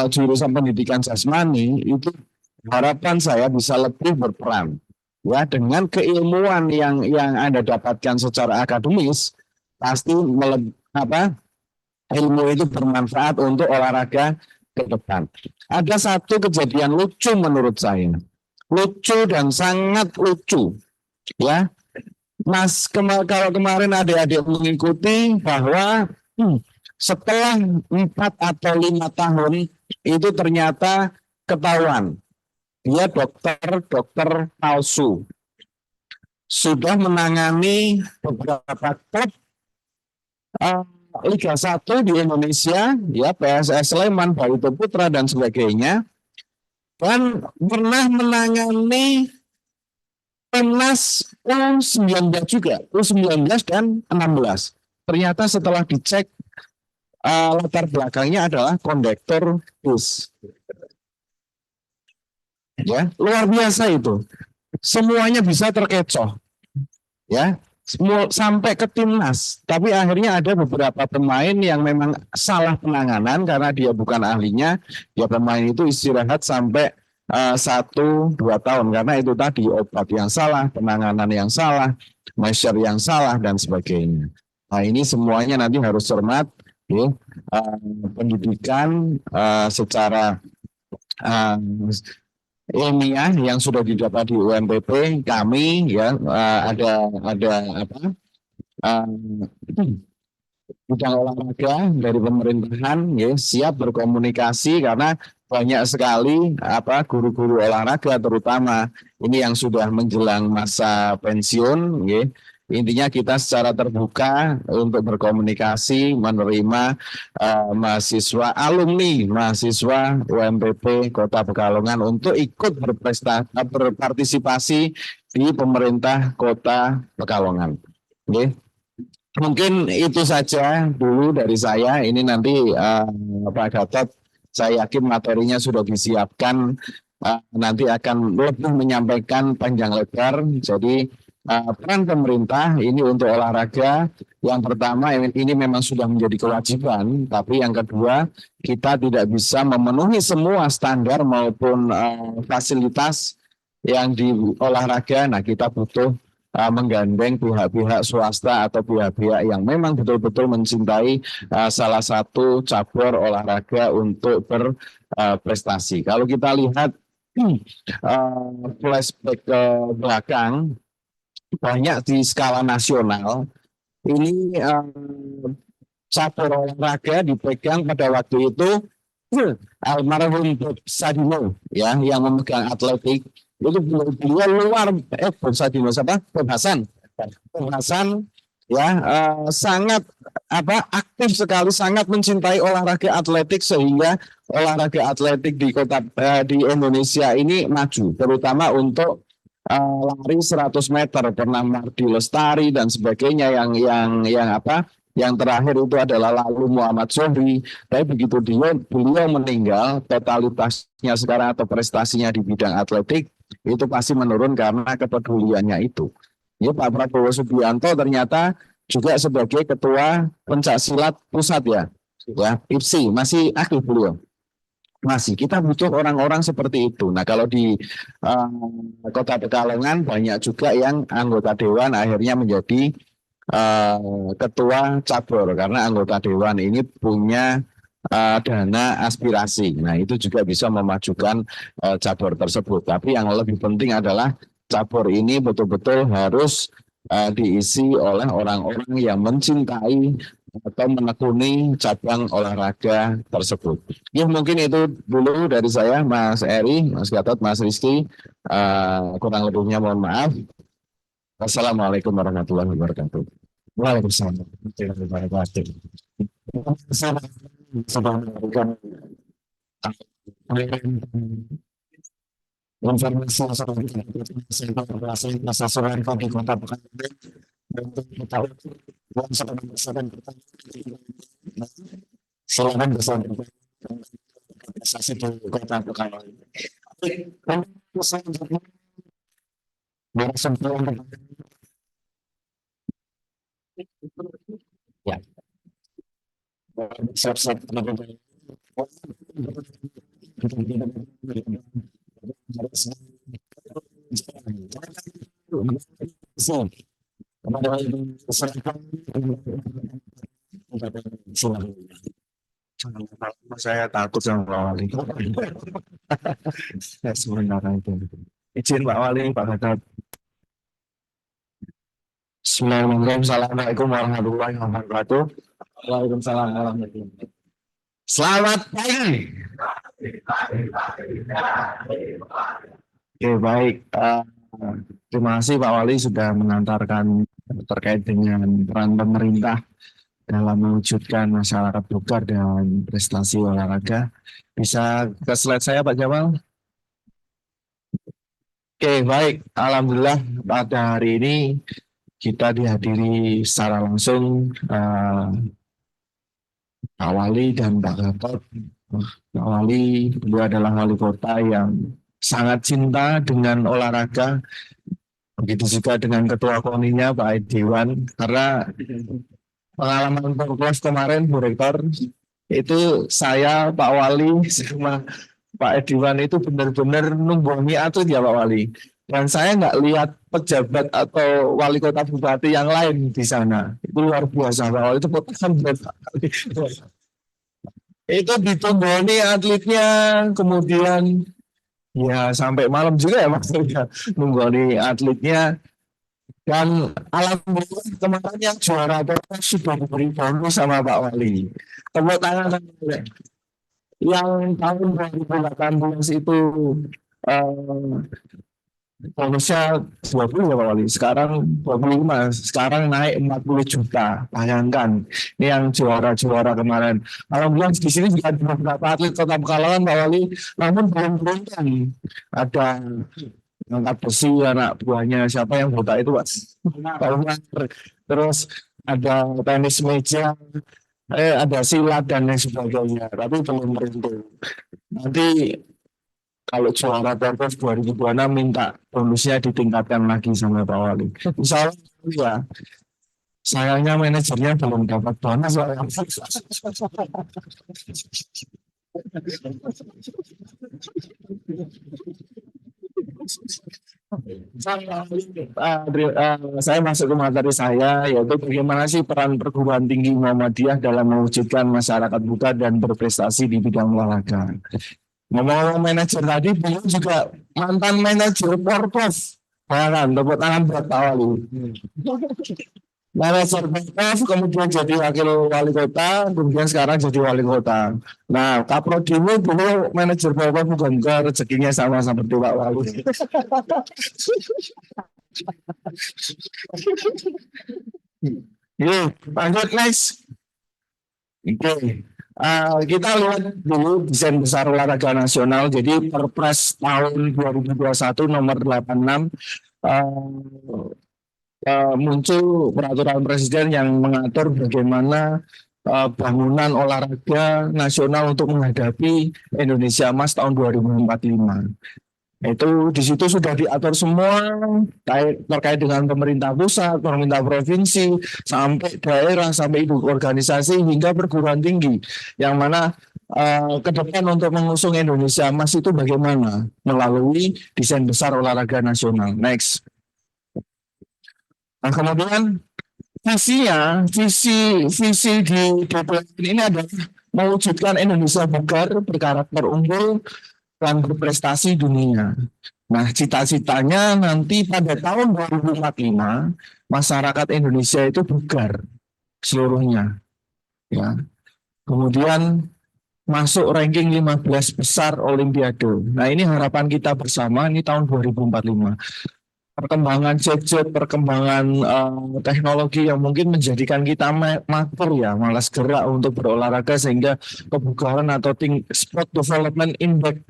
jurusan pendidikan jasmani itu harapan saya bisa lebih berperan. Ya, dengan keilmuan yang Anda dapatkan secara akademis pasti ilmu itu bermanfaat untuk olahraga ke depan. Ada satu kejadian lucu menurut saya. Lucu dan sangat lucu. Ya. Mas, kalau kemarin adik-adik mengikuti bahwa setelah 4 atau 5 tahun itu ternyata ketahuan. Dia dokter palsu. Sudah menangani beberapa klub Liga 1 di Indonesia, ya PSS Sleman, Barito Putra dan sebagainya, dan pernah menangani timnas U19 juga, U19 dan 16. Ternyata setelah dicek latar belakangnya adalah kondektor bus. Ya, luar biasa itu. Semuanya bisa terkecoh. Ya, sampai ke timnas, tapi akhirnya ada beberapa pemain yang memang salah penanganan karena dia bukan ahlinya, ya pemain itu istirahat sampai 1-2 tahun karena itu tadi obat yang salah, penanganan yang salah, measure yang salah dan sebagainya. Nah, ini semuanya nanti harus cermat ya, pendidikan secara ilmiah yang sudah didapat di UMPP kami ya ada bidang olahraga dari pemerintahan ya siap berkomunikasi karena banyak sekali guru-guru olahraga terutama ini yang sudah menjelang masa pensiun ya. Intinya kita secara terbuka untuk berkomunikasi, menerima mahasiswa, mahasiswa UMPP Kota Pekalongan untuk ikut berpartisipasi di pemerintah Kota Pekalongan. Oke. Mungkin itu saja dulu dari saya. Ini nanti Pak Gatot, saya yakin materinya sudah disiapkan. Nanti akan lebih menyampaikan panjang lebar. Jadi peran pemerintah ini untuk olahraga yang pertama ini memang sudah menjadi kewajiban, tapi yang kedua kita tidak bisa memenuhi semua standar maupun fasilitas yang di olahraga. Nah, kita butuh menggandeng pihak-pihak swasta atau pihak-pihak yang memang betul-betul mencintai salah satu cabur olahraga untuk berprestasi. Kalau kita lihat flashback ke belakang, banyak di skala nasional ini cabur olahraga dipegang pada waktu itu almarhum Bob Sadino ya yang memegang atletik itu beliau luar Bob Sadino siapa? Bob Hasan ya sangat aktif sekali, sangat mencintai olahraga atletik sehingga olahraga atletik di di Indonesia ini maju, terutama untuk lari 100 meter, pernah Mardi Lestari dan sebagainya yang terakhir itu adalah lalu Muhammad Zohri. Tapi begitu beliau meninggal, totalitasnya sekarang atau prestasinya di bidang atletik itu pasti menurun karena kepeduliannya itu. Ya, Pak Prabowo Subianto ternyata juga sebagai ketua pencaksilat pusat ya IPSI masih aktif beliau. Masih kita butuh orang-orang seperti itu. Nah kalau di Kota Pekalongan banyak juga yang anggota dewan akhirnya menjadi ketua cabur karena anggota dewan ini punya dana aspirasi. Nah itu juga bisa memajukan cabur tersebut. Tapi yang lebih penting adalah cabur ini betul-betul harus diisi oleh orang-orang yang mencintai atau menekuni cabang olahraga tersebut. Ya mungkin itu dulu dari saya, Mas Eri, Mas Gatot, Mas Rizky. Kurang lebihnya mohon maaf. Assalamualaikum warahmatullahi wabarakatuh. Waalaikumsalam warahmatullahi wabarakatuh. Sudah memberikan informasi soal persasaran di Kota Pekalongan untuk kita yang sedang melaksanakan silakan bersama organisasi di Kota Pekalongan. Ya. Siap-siap teman-teman. Saya takut sama Pak Wali. Sebenarnya itu. Izin Pak Wali, Pak Gatot. Bismillahirrahmanirrahim. Assalamualaikum warahmatullahi wabarakatuh. Waalaikumsalam warahmatullahi wabarakatuh. Selamat pagi. Oke, baik. Terima kasih Pak Wali sudah mengantarkan terkait dengan peran pemerintah dalam mewujudkan masyarakat bugar dan prestasi olahraga. Bisa ke slide saya Pak Jamal? Oke, baik. Alhamdulillah pada hari ini kita dihadiri secara langsung Pak Wali dan Pak Gatot. Pak Wali, beliau adalah wali kota yang sangat cinta dengan olahraga. Begitu juga dengan ketua koninya Pak Ediwan. Karena pengalaman Porkos kemarin, Bu Rektor, itu saya, Pak Wali, sama Pak Ediwan itu benar-benar numbungi atlet ya Pak Wali. Dan saya nggak lihat pejabat atau wali kota bupati yang lain di sana. Itu luar biasa Pak Wali, itu potongan itu ditonggoni atletnya, kemudian ya sampai malam juga ya maksudnya nunggoni atletnya. Dan alhamdulillah kemarin yang juara sudah diberi bonus sama Pak Wali. Tepuk tangan yang tahun 2018 itu bonusnya 20 ya Pak Wali. Sekarang 25, sekarang naik 40 juta. Bayangkan, ini yang juara-juara kemarin. Alhamdulillah di sini juga ada beberapa atlet Kota Pekalongan Pak Wali, namun belum beruntung. Ada angkat besi anak buahnya siapa yang buta itu Pak? Pak Umar. Terus ada tenis meja, ada silat dan lain sebagainya. Tapi belum beruntung. Nanti kalau juara Porkos 2026 minta bonusnya ditingkatkan lagi sama Pak Wali. Insya Allah ya. Sayangnya manajernya belum dapat bonus. Saya masuk ke materi saya, yaitu bagaimana sih peran perguruan tinggi Muhammadiyah dalam mewujudkan masyarakat buta dan berprestasi di bidang olahraga. Ngomong-ngomong manajer tadi, beliau juga mantan manajer Porprov. Bahkan tepuk tangan buat Pak Wali. Manajer Porprov, kemudian jadi wakil wali kota, kemudian sekarang jadi wali kota. Nah, Kaprodimu dulu manajer Porprov bukan rezekinya sama seperti Pak Wali. Lanjut next. Oke. Kita lihat dulu desain besar olahraga nasional. Jadi Perpres tahun 2021 nomor 86 muncul peraturan presiden yang mengatur bagaimana bangunan olahraga nasional untuk menghadapi Indonesia Emas tahun 2045. Itu di situ sudah diatur semua terkait dengan pemerintah pusat, pemerintah provinsi, sampai daerah, sampai ibu organisasi hingga perguruan tinggi. Yang mana ke depan untuk mengusung Indonesia Emas itu bagaimana melalui desain besar olahraga nasional. Next. Nah, kemudian visi di DPR ini adalah mewujudkan Indonesia bugar, berkarakter unggul, dan berprestasi dunia. Nah, cita-citanya nanti pada tahun 2045 masyarakat Indonesia itu bugar seluruhnya. Ya. Kemudian masuk ranking 15 besar Olimpiade. Nah, ini harapan kita bersama ini tahun 2045. Perkembangan gadget, perkembangan teknologi yang mungkin menjadikan kita mager ya, malas gerak untuk berolahraga sehingga kebugaran atau sport development index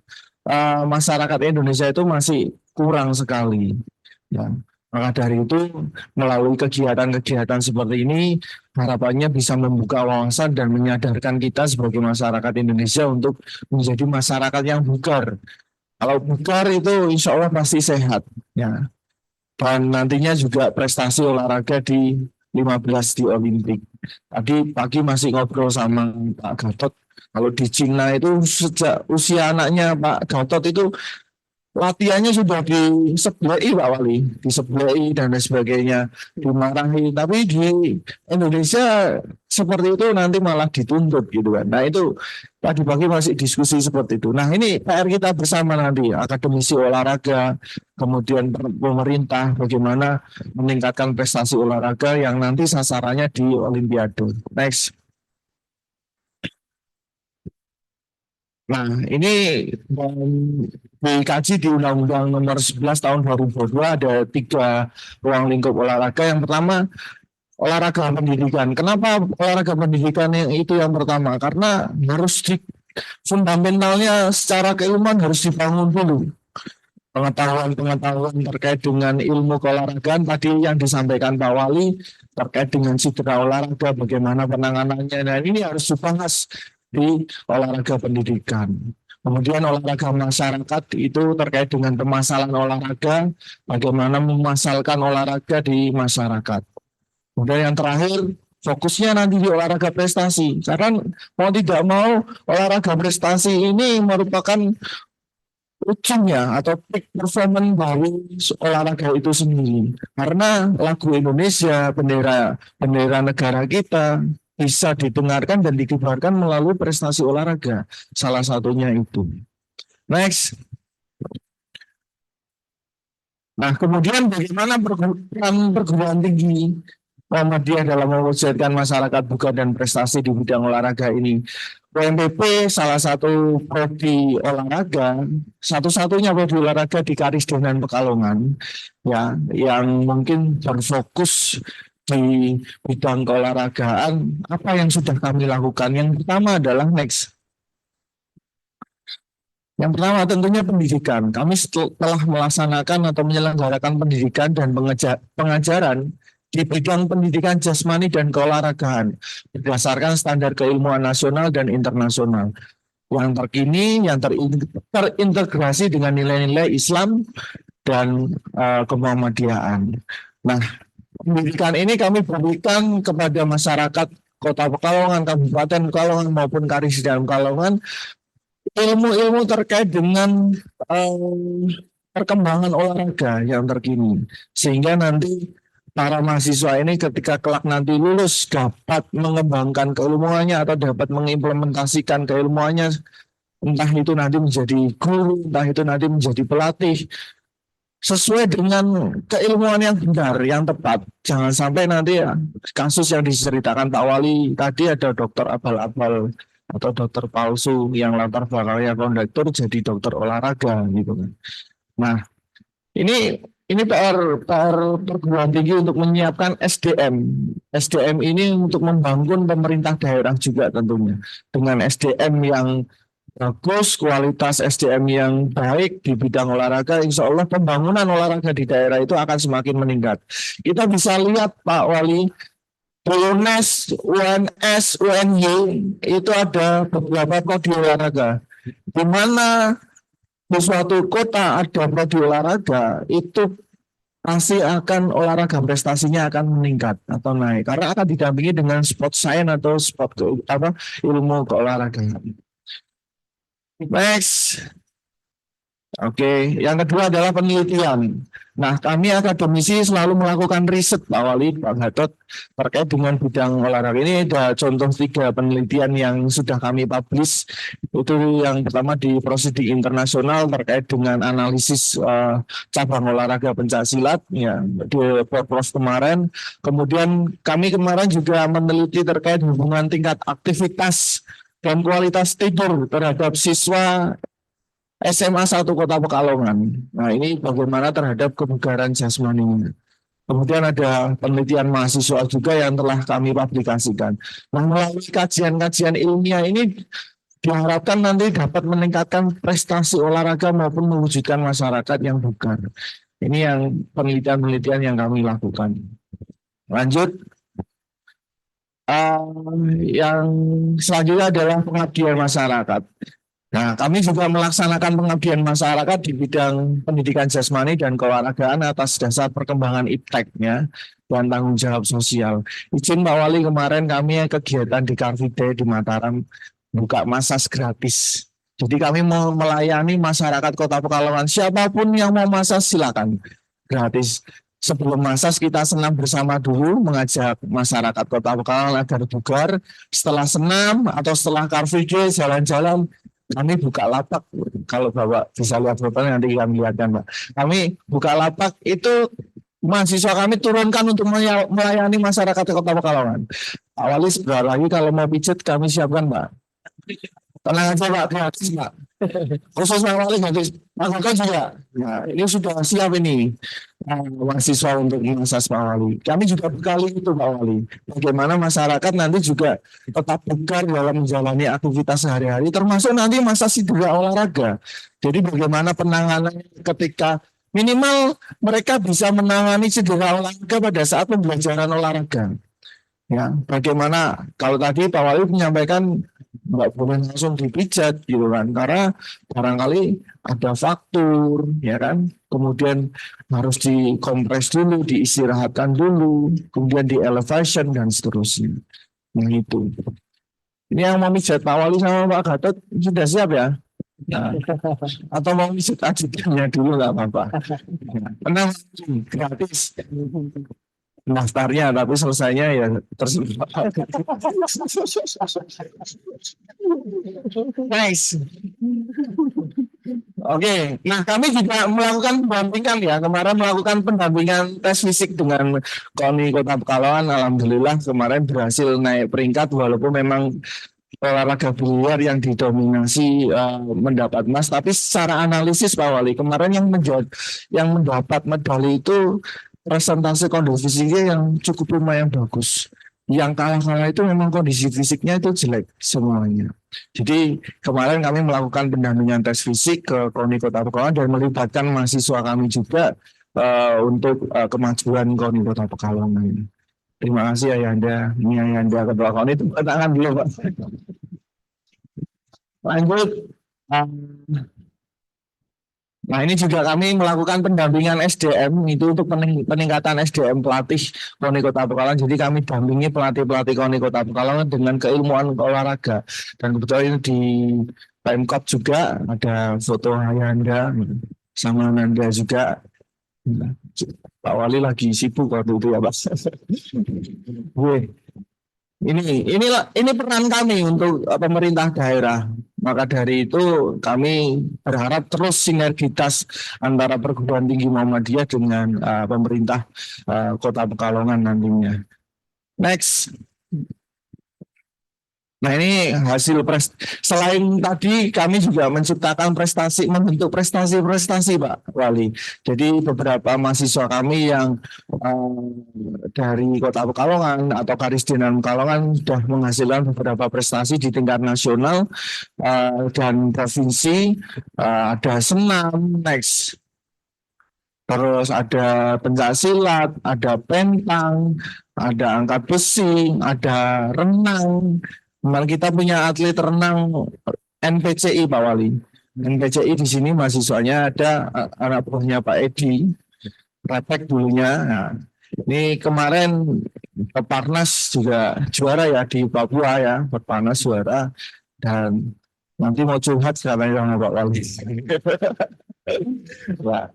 masyarakat Indonesia itu masih kurang sekali. Ya. Maka dari itu melalui kegiatan-kegiatan seperti ini harapannya bisa membuka wawasan dan menyadarkan kita sebagai masyarakat Indonesia untuk menjadi masyarakat yang bugar. Kalau bugar itu insya Allah pasti sehat. Ya. Dan nantinya juga prestasi olahraga di 15 di Olimpik. Tadi pagi masih ngobrol sama Pak Gatot. Kalau di Cina itu sejak usia anaknya Pak Gatot itu latihannya sudah disebelai Pak Wali, disebelai dan lain sebagainya, dimarahi. Tapi di Indonesia seperti itu nanti malah dituntut gitu kan. Nah itu tadi pagi masih diskusi seperti itu. Nah ini PR kita bersama nanti, akademisi olahraga, kemudian pemerintah, bagaimana meningkatkan prestasi olahraga yang nanti sasarannya di Olimpiade. Next. Nah, ini dikaji di Undang-Undang Nomor 11 Tahun 2022 ada 3 ruang lingkup olahraga. Yang pertama, olahraga pendidikan. Kenapa olahraga pendidikan itu yang pertama? Karena harus fundamentalnya secara keilmuan harus dibangun dulu. Pengetahuan terkait dengan ilmu keolahragaan tadi yang disampaikan Pak Wali terkait dengan cedera olahraga, bagaimana penanganannya. Nah, ini harus dibahas di olahraga pendidikan. Kemudian olahraga masyarakat itu terkait dengan permasalahan olahraga, bagaimana memasalkan olahraga di masyarakat. Kemudian yang terakhir, fokusnya nanti di olahraga prestasi. Karena mau tidak mau olahraga prestasi ini merupakan ujungnya atau peak performance dari olahraga itu sendiri. Karena lagu Indonesia, bendera negara kita bisa didengarkan dan dikibarkan melalui prestasi olahraga. Salah satunya itu. Next. Nah, kemudian bagaimana perguruan tinggi Muhammadiyah dalam mewujudkan masyarakat bugar dan prestasi di bidang olahraga ini? PMPP salah satu prodi olahraga, satu-satunya prodi olahraga di Karisdenan Pekalongan, ya, yang mungkin berfokus di bidang keolahragaan. Apa yang sudah kami lakukan? Yang pertama adalah next. Yang pertama tentunya pendidikan. Kami telah melaksanakan atau menyelenggarakan pendidikan dan pengajaran di bidang pendidikan jasmani dan keolahragaan berdasarkan standar keilmuan nasional dan internasional yang terkini, yang terintegrasi dengan nilai-nilai Islam dan kemuhammadiyahan. Nah, pendidikan ini kami berikan kepada masyarakat Kota Pekalongan, Kabupaten Pekalongan maupun Karisdenan Pekalongan ilmu-ilmu terkait dengan perkembangan olahraga yang terkini. Sehingga nanti para mahasiswa ini ketika kelak nanti lulus dapat mengembangkan keilmuannya atau dapat mengimplementasikan keilmuannya, entah itu nanti menjadi guru, entah itu nanti menjadi pelatih, sesuai dengan keilmuan yang benar, yang tepat. Jangan sampai nanti ya, kasus yang diceritakan Pak Wali tadi ada dokter abal-abal atau dokter palsu yang latar belakangnya konduktor jadi dokter olahraga gitu kan. Nah, ini PR perguruan tinggi untuk menyiapkan SDM. SDM ini untuk membangun pemerintah daerah juga tentunya dengan SDM yang bagus, kualitas SDM yang baik di bidang olahraga, insya Allah pembangunan olahraga di daerah itu akan semakin meningkat. Kita bisa lihat Pak Wali, UNES, UNS, UNY itu ada beberapa prodi olahraga. Di mana di suatu kota ada prodi olahraga, itu pasti akan olahraga prestasinya akan meningkat atau naik karena akan didampingi dengan sport science atau ilmu keolahragaan. Next. Oke, yang kedua adalah penelitian. Nah, kami akademisi selalu melakukan riset, Pak Wali, Pak Gatot, terkait dengan bidang olahraga. Ini ada contoh 3 penelitian yang sudah kami publish. Itu yang pertama di prosedur internasional terkait dengan analisis cabang olahraga pencaksilat, ya, di Porpros kemarin. Kemudian kami kemarin juga meneliti terkait hubungan tingkat aktivitas dan kualitas tidur terhadap siswa SMA 1 Kota Pekalongan. Nah, ini bagaimana terhadap kebugaran jasmani. Kemudian ada penelitian mahasiswa juga yang telah kami publikasikan. Nah, melalui kajian-kajian ilmiah ini diharapkan nanti dapat meningkatkan prestasi olahraga maupun mewujudkan masyarakat yang bugar. Ini yang penelitian-penelitian yang kami lakukan. Lanjut. Yang selanjutnya adalah pengabdian masyarakat. Nah, kami juga melaksanakan pengabdian masyarakat di bidang pendidikan jasmani dan keolahragaan atas dasar perkembangan ipteknya dan tanggung jawab sosial. Izin Pak Wali, kemarin kami kegiatan di Car Free Day di Mataram buka masas gratis. Jadi kami mau melayani masyarakat Kota Pekalongan. Siapapun yang mau masas silakan gratis. Sebelum masas kita senam bersama dulu, mengajak masyarakat Kota Pekalongan agar bugar. Setelah senam atau setelah Car Free Day jalan-jalan, kami buka lapak. Kalau Bapak bisa lihat fotonya nanti kami lihatkan, Pak. Kami buka lapak itu mahasiswa kami turunkan untuk melayani masyarakat Kota Pekalongan. Pak Wali sebentar lagi kalau mau pijet kami siapkan, Pak. Tenang aja Pak, gratis Pak. Khusus Pak Wali gratis. Lakukan juga. Nah, ini sudah siap ini mahasiswa untuk masas Pak Wali. Kami juga bekali itu Pak Wali. Bagaimana masyarakat nanti juga tetap bugar dalam menjalani aktivitas sehari-hari, termasuk nanti masa cedera olahraga. Jadi bagaimana penanganan ketika minimal mereka bisa menangani cedera olahraga pada saat pembelajaran olahraga. Ya, bagaimana kalau tadi Pak Wali menyampaikan nggak boleh langsung dipijat gitu kan, karena barangkali ada faktur ya kan, kemudian harus dikompres dulu, diistirahatkan dulu, kemudian di elevation dan seterusnya. Nah itu. Ini yang mau pijat Pak Wali sama Pak Gatot sudah siap ya? Nah, atau mau pijat ajudannya dulu nggak apa-apa. Tenang, gratis. Daftarnya tapi selesainya ya terserah. Nice. Oke, nah kami juga melakukan pendampingan ya, kemarin melakukan pendampingan tes fisik dengan KONI Kota Pekalongan. Alhamdulillah kemarin berhasil naik peringkat walaupun memang olahraga biliar yang didominasi mendapat emas, tapi secara analisis Pak Wali kemarin yang mendapat medali itu presentasi kondisi fisiknya yang cukup lumayan bagus. Yang kalah-kalah itu memang kondisi fisiknya itu jelek semuanya. Jadi kemarin kami melakukan pendampingan tes fisik ke KONI Kota Pekalongan dan melibatkan mahasiswa kami juga untuk kemajuan KONI Kota Pekalongan. Terima kasih Ayahanda. Ini Ayahanda Ketua KONI, tepuk tangan dulu Pak. Lanjut. Nah ini juga kami melakukan pendampingan SDM itu untuk peningkatan SDM pelatih KONI Kota Pekalongan. Jadi kami dampingi pelatih-pelatih KONI Kota Pekalongan dengan keilmuan olahraga. Dan kebetulan ini di Pemkot juga ada foto Ayahanda. sama Nanda juga. Pak Wali lagi sibuk waktu itu ya Pak. Gue ini peran kami untuk pemerintah daerah. Maka dari itu kami berharap terus sinergitas antara perguruan tinggi Muhammadiyah dengan pemerintah Kota Pekalongan nantinya. Next. Nah ini hasil selain tadi kami juga menciptakan membentuk prestasi-prestasi Pak Wali. Jadi beberapa mahasiswa kami yang dari Kota Pekalongan atau Karisdenan Pekalongan sudah menghasilkan beberapa prestasi di tingkat nasional dan provinsi. Ada senam, next. Terus ada pencaksilat, ada pentang, ada angkat besi, ada renang. Kemarin kita punya atlet renang NPCI Pak Wali. NPCI di sini mahasiswanya ada anak buahnya Pak Edi, Repek dulunya. Nah, ini kemarin Peparnas juga juara ya di Papua ya, Peparnas juara dan nanti mau curhat sekarang sama Pak Wali. Nah,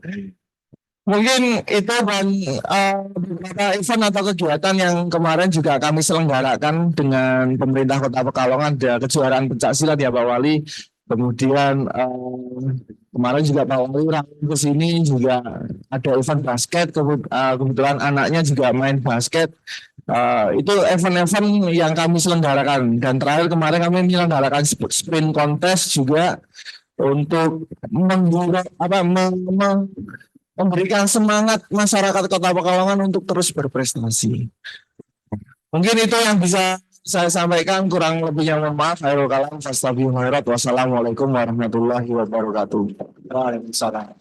mungkin itu beberapa event atau kegiatan yang kemarin juga kami selenggarakan dengan pemerintah Kota Pekalongan. Ada kejuaraan pencaksilat ya Pak Wali. Kemudian kemarin juga Pak Wali ke sini juga ada event basket. Kebetulan anaknya juga main basket. Itu event-event yang kami selenggarakan. Dan terakhir kemarin kami menyelenggarakan sprint contest juga untuk memberikan semangat masyarakat Kota Pekalongan untuk terus berprestasi. Mungkin itu yang bisa saya sampaikan, kurang lebihnya mohon maaf. Khairul kalam, fastabiqul khairat. Wassalamualaikum warahmatullahi wabarakatuh. Waalaikumsalam.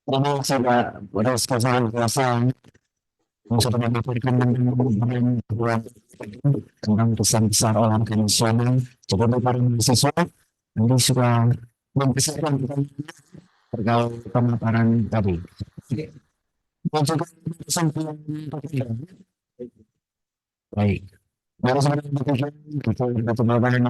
Ini saya pada sekalian kuasa untuk menyampaikan tentang pesan-pesan organisasional. Jadi para mahasiswa ini suka mempersiapkan terkait pemaparan tadi. Dan juga kesimpulan baik. Mari saya berpikir kita pemaparan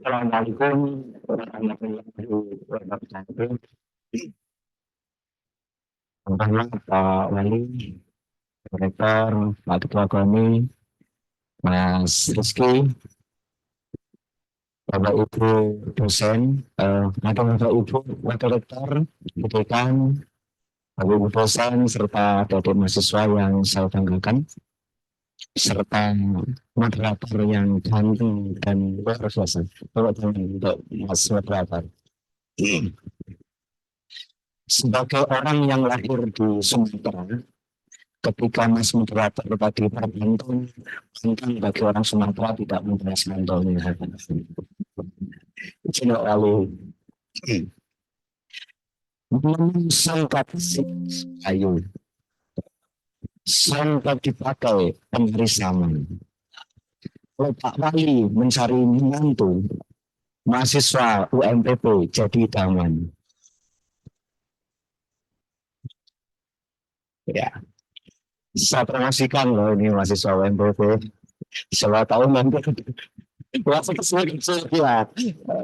Assalamualaikum warahmatullahi wabarakatuh. Pertama Pak Wali, Rektor, Pak Ketua Koni, Mas Rizky, Bapak Ibu dosen, Bapak Ibu Wakil Rektor, Dekan, Bapak Ibu dosen, serta adik mahasiswa yang saya banggakan, serta moderator yang ganteng dan luar biasa. Untuk Mas moderator. Sebagai orang yang lahir di Sumatera, ketika Mas moderator tadi terbantu, mungkin bagi orang Sumatera tidak mudah santolnya. Cina lalu sangkat ayu. Sampai dipakai penggaris zaman. Kalau Pak Wali mencari menantu mahasiswa UMPP jadi idaman. Ya, saya promosikan loh ini mahasiswa UMPP. Selamat tahun nanti. Masih kecil ya.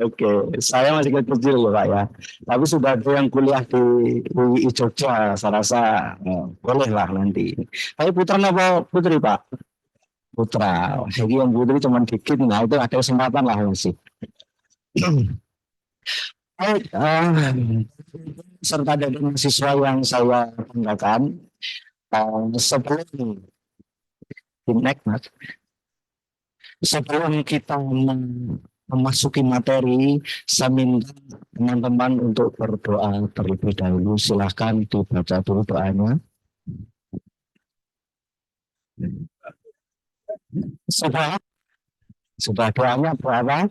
Oke, saya masih kecil loh Pak ya. Tapi sudah ada yang kuliah di UI Jogja, saya rasa boleh lah nanti. Tapi putra apa putri Pak? Putra. Jadi yang putri cuma dikit, nah itu ada kesempatan lah masih. Baik, serta dari mahasiswa yang saya banggakan, sebelum Mas. Sebelum kita memasuki materi, saya minta teman-teman untuk berdoa terlebih dahulu. Silahkan dibaca dulu doanya. Sudah doanya berapa?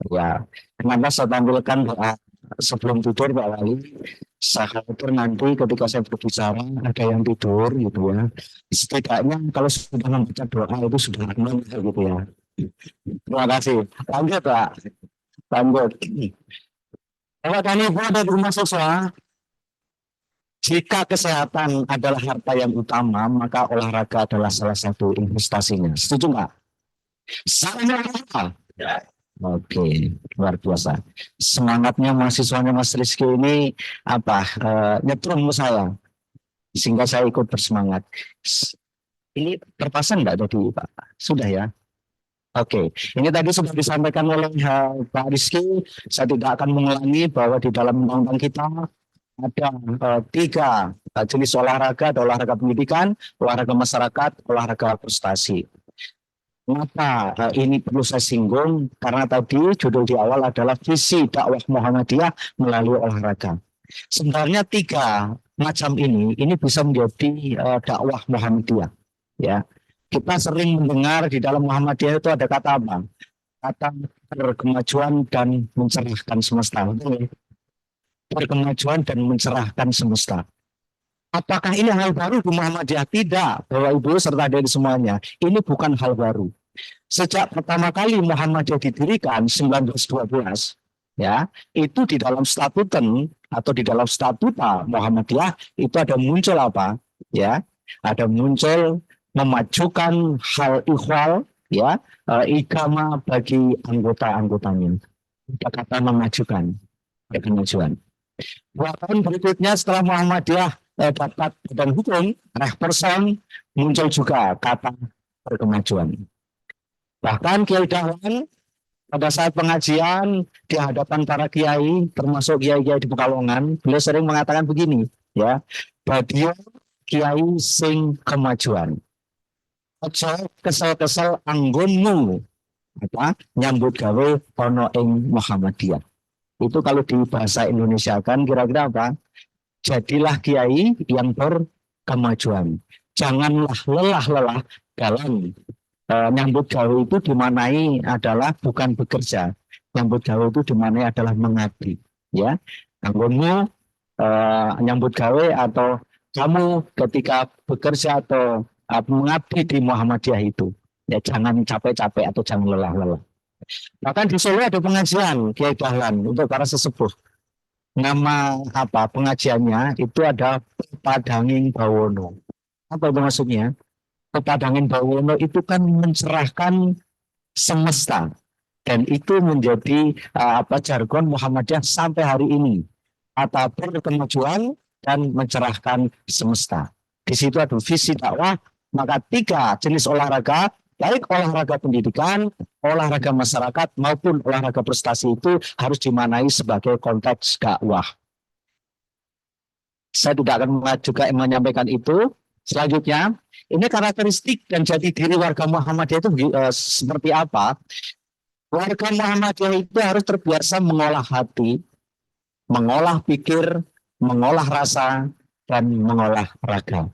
Ya, kenapa saya tampilkan doa sebelum tidur Pak Wali? Saya khawatir nanti ketika saya berbicara ada yang tidur gitu ya. Setidaknya kalau sudah membaca doa itu sudah aman gitu ya. Terima kasih. Lanjut Pak. Lanjut. Bapak dan Ibu ada di rumah siswa, jika kesehatan adalah harta yang utama, maka olahraga adalah salah satu investasinya. Setuju nggak? Sama apa? Oke, luar biasa. Semangatnya mahasiswanya Mas Rizky ini apa? Nyetrum ke saya, sehingga saya ikut bersemangat. Ini terpasang nggak tadi Pak? Sudah ya? Oke, ini tadi sudah disampaikan oleh Pak Rizky. Saya tidak akan mengulangi bahwa di dalam undang-undang kita ada tiga jenis olahraga, ada olahraga pendidikan, olahraga masyarakat, olahraga prestasi. Mengapa ini perlu saya singgung? Karena tadi judul di awal adalah visi dakwah Muhammadiyah melalui olahraga. Sebenarnya tiga macam ini bisa menjadi dakwah Muhammadiyah. Ya, kita sering mendengar di dalam Muhammadiyah itu ada kata apa? Kata berkemajuan dan mencerahkan semesta. Berkemajuan dan mencerahkan semesta. Apakah ini hal baru di Muhammadiyah? Tidak, Bapak Ibu serta dari semuanya. Ini bukan hal baru. Sejak pertama kali Muhammadiyah didirikan 1912, ya, itu di dalam statuten atau di dalam statuta Muhammadiyah itu ada muncul apa? Ya, ada muncul memajukan hal ikhwal, ya, igama bagi anggota-anggotanya. Kata memajukan, kemajuan. 2 tahun berikutnya setelah Muhammadiyah dapat badan hukum, Rehperson, muncul juga kata berkemajuan. Bahkan Kiai Dahlan pada saat pengajian di hadapan para kiai, termasuk kiai-kiai di Pekalongan, beliau sering mengatakan begini, ya, Badio kiai sing kemajuan. Ojo kesel-kesel anggonmu apa nyambut gawe ono ing Muhammadiyah. Itu kalau di bahasa Indonesia kan kira-kira apa? Jadilah kiai yang berkemajuan. Janganlah lelah-lelah dalam nyambut gawe itu dimanai adalah bukan bekerja. Nyambut gawe itu dimanai adalah mengabdi. Ya, anggonmu nyambut gawe atau kamu ketika bekerja atau mengabdi di Muhammadiyah itu, ya jangan capek-capek atau jangan lelah-lelah. Bahkan di Solo ada pengajian Kiai Dahlan untuk para sesepuh. Nama apa pengajiannya itu ada Pepadanging Bawono. Apa itu maksudnya? Pepadanging Bawono itu kan mencerahkan semesta dan itu menjadi jargon Muhammadiyah sampai hari ini. Kata berkemajuan dan mencerahkan semesta. Di situ ada visi dakwah. Maka 3 jenis olahraga, baik olahraga pendidikan, olahraga masyarakat maupun olahraga prestasi itu harus dimanai sebagai konteks dakwah. Saya tidak akan juga menyampaikan itu. Selanjutnya, ini karakteristik dan jati diri warga Muhammadiyah itu seperti apa? Warga Muhammadiyah itu harus terbiasa mengolah hati, mengolah pikir, mengolah rasa, dan mengolah raga.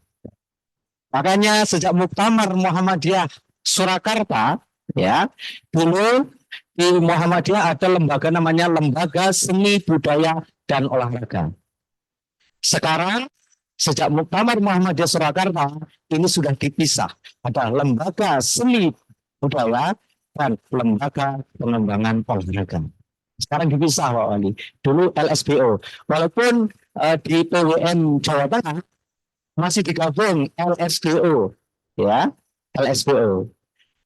Makanya sejak Muktamar Muhammadiyah Surakarta, ya, dulu di Muhammadiyah ada lembaga namanya Lembaga Seni Budaya dan Olahraga. Sekarang sejak Muktamar Muhammadiyah Surakarta ini sudah dipisah. Ada Lembaga Seni Budaya dan Lembaga Pengembangan Olahraga. Sekarang dipisah Pak Wali. Dulu LSBO. Walaupun di PWN Jawa Tengah masih digabung LSBO, ya, LSBO.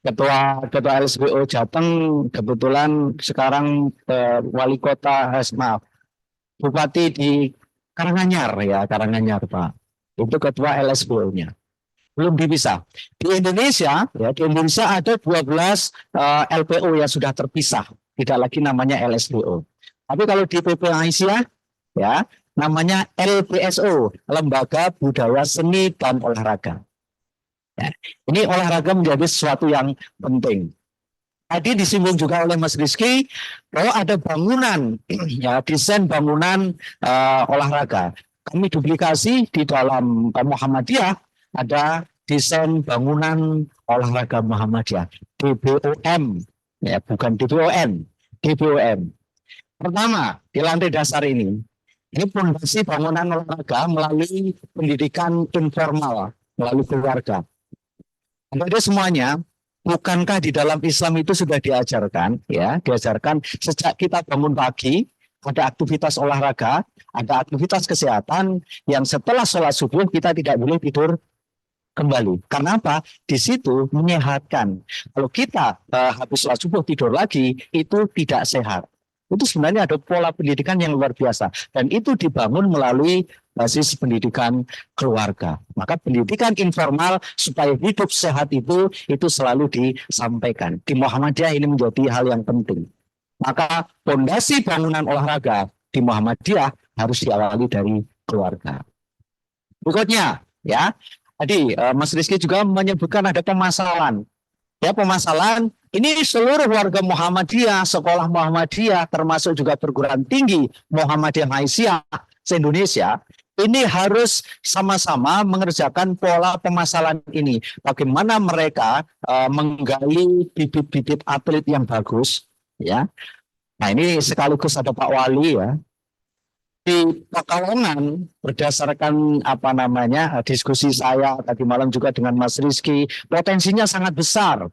Ketua LSBO Jateng kebetulan sekarang wali kota, bupati di Karanganyar, ya, Karanganyar Pak. Itu ketua LSBO-nya. Belum dipisah. Di Indonesia, ya, di Indonesia ada 12 LPO yang sudah terpisah, tidak lagi namanya LSBO. Tapi kalau di PP Aisyah, ya, namanya LBSO, Lembaga Budaya Seni dan Olahraga. Ya, ini olahraga menjadi sesuatu yang penting. Tadi disinggung juga oleh Mas Rizky bahwa ada bangunan, ya, desain bangunan olahraga. Kami duplikasi di dalam Muhammadiyah ada desain bangunan olahraga Muhammadiyah, DBOM, ya, bukan DBON, DBOM. Pertama, di lantai dasar ini Ini fondasi bangunan olahraga melalui pendidikan informal, melalui keluarga. Jadi semuanya, bukankah di dalam Islam itu sudah diajarkan, ya, diajarkan sejak kita bangun pagi, ada aktivitas olahraga, ada aktivitas kesehatan, yang setelah sholat subuh kita tidak boleh tidur kembali. Karena apa? Di situ menyehatkan. Kalau kita habis sholat subuh tidur lagi, itu tidak sehat. Itu sebenarnya ada pola pendidikan yang luar biasa. Dan itu dibangun melalui basis pendidikan keluarga. Maka pendidikan informal supaya hidup sehat itu selalu disampaikan. Di Muhammadiyah ini menjadi hal yang penting. Maka fondasi bangunan olahraga di Muhammadiyah harus diawali dari keluarga. Berikutnya, ya, tadi Mas Rizky juga menyebutkan ada pemasalan. Ya, pemasalan ini seluruh warga Muhammadiyah, sekolah Muhammadiyah, termasuk juga perguruan tinggi Muhammadiyah Aisyah se-Indonesia, ini harus sama-sama mengerjakan pola pemasalan ini. Bagaimana mereka menggali bibit-bibit atlet yang bagus, ya. Nah, ini sekaligus ada Pak Wali, ya. Di Pekalongan, berdasarkan diskusi saya tadi malam juga dengan Mas Rizky, potensinya sangat besar.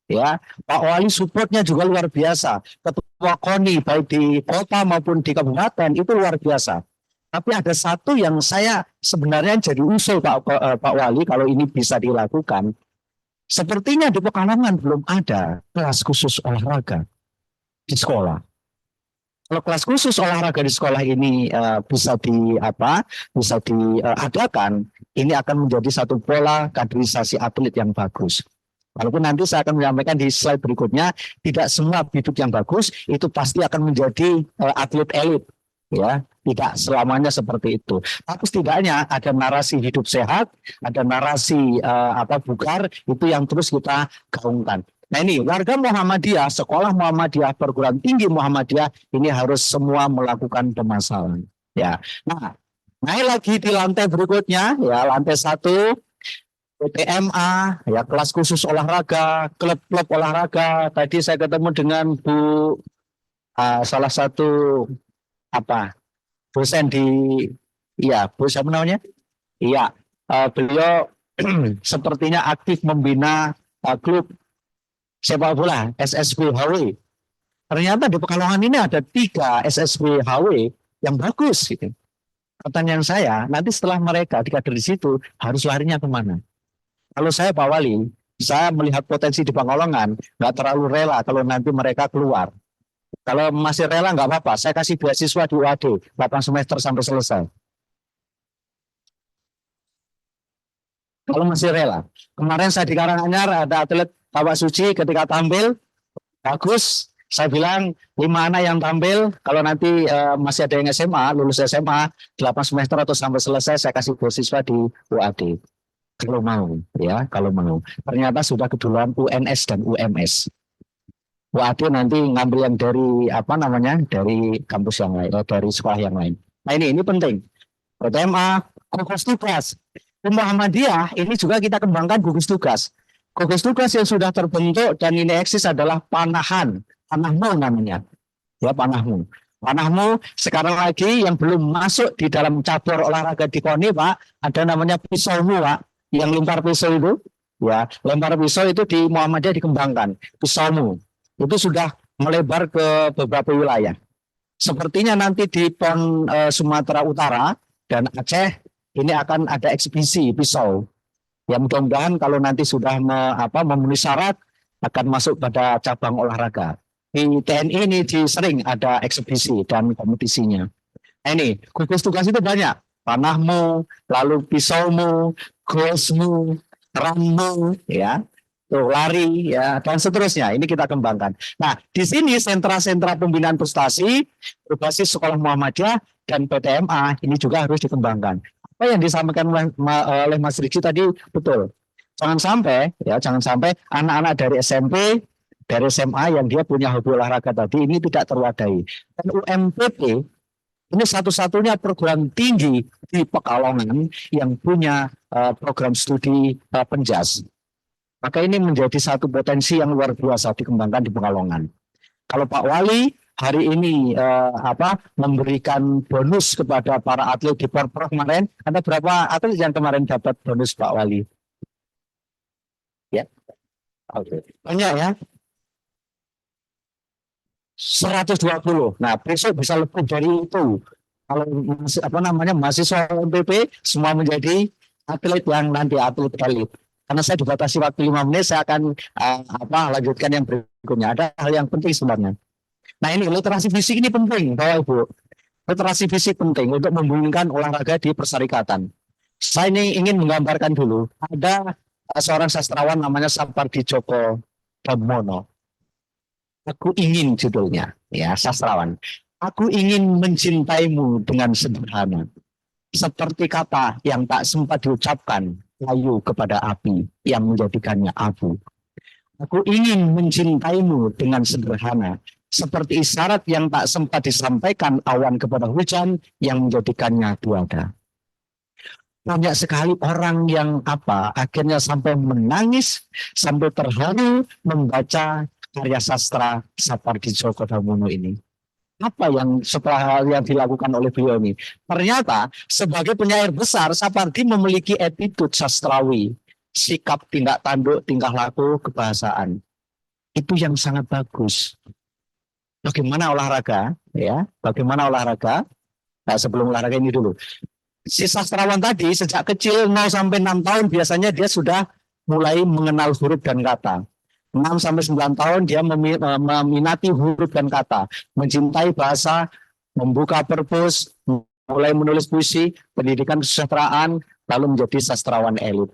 Ya, Pak Wali supportnya juga luar biasa. Ketua KONI baik di kota maupun di kabupaten itu luar biasa. Tapi ada satu yang saya sebenarnya jadi usul Pak Wali kalau ini bisa dilakukan. Sepertinya di Pekalongan belum ada kelas khusus olahraga di sekolah. Kalau kelas khusus olahraga di sekolah ini bisa diadakan, ini akan menjadi satu pola kaderisasi atlet yang bagus. Walaupun nanti saya akan menyampaikan di slide berikutnya, tidak semua biduk yang bagus itu pasti akan menjadi atlet elit, ya, tidak selamanya seperti itu. Tapi setidaknya ada narasi hidup sehat, ada narasi bugar, itu yang terus kita gaungkan. Nah, ini warga Muhammadiyah, sekolah Muhammadiyah, perguruan tinggi Muhammadiyah ini harus semua melakukan pemasalan. Ya, nah, naik lagi di lantai berikutnya, ya, lantai 1. PTMA, ya, kelas khusus olahraga, klub-klub olahraga. Tadi saya ketemu dengan salah satu dosen di, iya, Bu siapa namanya? Iya, beliau sepertinya aktif membina klub sepak bola SSB HW. Ternyata di Pekalongan ini ada 3 SSB HW yang bagus. Gitu. Pertanyaan saya, nanti setelah mereka dikader di situ harus larinya kemana? Kalau saya Pak Wali, saya melihat potensi di Pekalongan, nggak terlalu rela kalau nanti mereka keluar. Kalau masih rela nggak apa-apa, saya kasih beasiswa di UAD, 8 semester sampai selesai. Kalau masih rela. Kemarin saya di Karanganyar ada atlet Tawa Suci ketika tampil, bagus. Saya bilang 5 anak yang tampil, kalau nanti masih ada yang SMA, lulus SMA, 8 semester atau sampai selesai, saya kasih beasiswa di UAD. Kalau mau, ya, kalau mau. Ternyata sudah keduluan UNS dan UMS. UAD nanti ngambil yang dari dari kampus yang lain, dari sekolah yang lain. Nah, ini penting. PTMA, gugus tugas. Di Muhammadiyah ini juga kita kembangkan gugus tugas. Gugus tugas yang sudah terbentuk dan ini eksis adalah Panahmu namanya. Ya, Panahmu. Panahmu sekarang lagi yang belum masuk di dalam cabur olahraga di KONI, Pak, ada namanya Pisaumu, Pak. Yang lempar pisau itu, ya, lempar pisau itu di Muhammadiyah dikembangkan. Pisaumu itu sudah melebar ke beberapa wilayah. Sepertinya nanti di PON Sumatera Utara dan Aceh ini akan ada eksibisi pisau. Ya, mudah-mudahan kalau nanti sudah memenuhi syarat akan masuk pada cabang olahraga. Di TNI ini sering ada eksibisi dan kompetisinya. Nah, ini gugus tugas itu banyak. Panahmu, lalu pisaumu, goalsmu, runmu, ya, tuh lari, ya, dan seterusnya. Ini kita kembangkan. Nah, di sini sentra-sentra pembinaan prestasi berbasis sekolah Muhammadiyah dan PTMA ini juga harus dikembangkan. Apa yang disampaikan oleh Mas Rizky tadi betul. Jangan sampai anak-anak dari SMP, dari SMA yang dia punya hobi olahraga tadi ini tidak terwadahi. Dan UMPP ini satu-satunya perguruan tinggi di Pekalongan yang punya program studi penjas. Maka ini menjadi satu potensi yang luar biasa dikembangkan di Pekalongan. Kalau Pak Wali hari ini memberikan bonus kepada para atlet di Porprov kemarin. Ada berapa atlet yang kemarin dapat bonus Pak Wali? Ya, oke. Banyak ya. 120. Nah, besok bisa lebih dari itu. Kalau mahasiswa MPP semua menjadi atlet yang nanti atlet elit. Karena saya dibatasi waktu 5 menit, saya akan lanjutkan yang berikutnya. Ada hal yang penting sebenarnya. Nah, ini literasi fisik ini penting, Bapak Ibu. Literasi fisik penting untuk membumbukan olahraga di persyarikatan. Saya ini ingin menggambarkan dulu. Ada seorang sastrawan namanya Sapardi Djoko Damono. Aku ingin judulnya, ya, sastrawan. Aku ingin mencintaimu dengan sederhana. Seperti kata yang tak sempat diucapkan layu kepada api yang menjadikannya abu. Aku ingin mencintaimu dengan sederhana. Seperti isyarat yang tak sempat disampaikan awan kepada hujan yang menjadikannya duada. Banyak sekali orang yang akhirnya sampai menangis, sampai terharu membaca karya sastra Sapardi Djoko Damono ini. Apa yang setelah yang dilakukan oleh beliau ini? Ternyata sebagai penyair besar, Sapardi memiliki attitude sastrawi, sikap, tindak tanduk, tingkah laku, kebahasaan. Itu yang sangat bagus. Bagaimana olahraga? Ya, bagaimana olahraga? Nah, sebelum olahraga ini dulu. Si sastrawan tadi sejak kecil 0 sampai 6 tahun biasanya dia sudah mulai mengenal huruf dan kata. 6 sampai 9 tahun dia meminati huruf dan kata, mencintai bahasa, membuka perpus, mulai menulis puisi, pendidikan kesejahteraan, lalu menjadi sastrawan elit.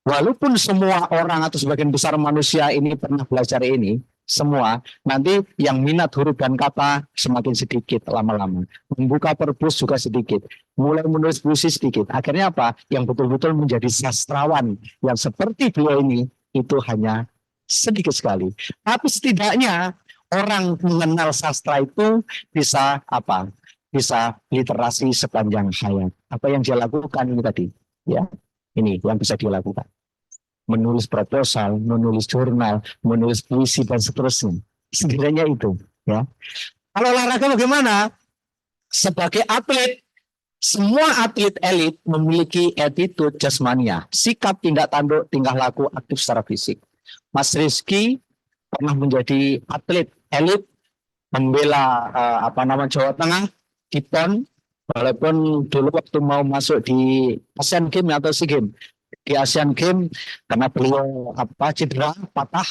Walaupun semua orang atau sebagian besar manusia ini pernah belajar ini, semua nanti yang minat huruf dan kata semakin sedikit lama-lama. Membuka perpus juga sedikit, mulai menulis puisi sedikit. Akhirnya apa? Yang betul-betul menjadi sastrawan yang seperti beliau ini itu hanya sedikit sekali. Tapi setidaknya orang mengenal sastra itu bisa bisa literasi sepanjang hayat. Apa yang dia lakukan ini tadi, ya, ini yang bisa dia lakukan. Menulis proposal, menulis jurnal, menulis puisi dan seterusnya. Setidaknya itu, ya. Kalau olahraga bagaimana? Sebagai atlet, semua atlet elit memiliki attitude jasmania, sikap, tindak tanduk, tingkah laku aktif secara fisik. Mas Rizky pernah menjadi atlet elit membela Jawa Tengah di PON, walaupun dulu waktu mau masuk di Asian Games atau SEA Games, di Asian Games karena beliau cedera patah,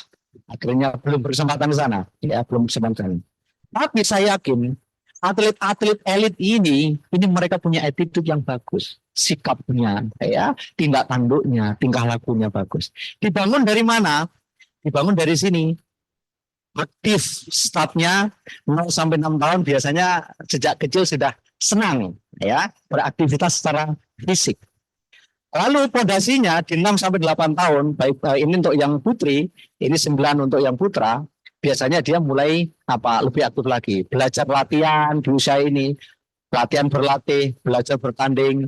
akhirnya belum berkesempatan di sana, ya, belum berkesempatan. Tapi saya yakin atlet-atlet elit ini mereka punya attitude yang bagus, sikapnya, ya, tindak tanduknya, tingkah lakunya bagus. Dibangun dari mana? Dibangun dari sini. Aktif startnya 0 sampai 6 tahun biasanya sejak kecil sudah senang, ya, beraktivitas secara fisik. Lalu pondasinya di 6 sampai 8 tahun, baik ini untuk yang putri, ini 9 untuk yang putra, biasanya dia mulai lebih aktif lagi, belajar latihan di usia ini, latihan berlatih, belajar bertanding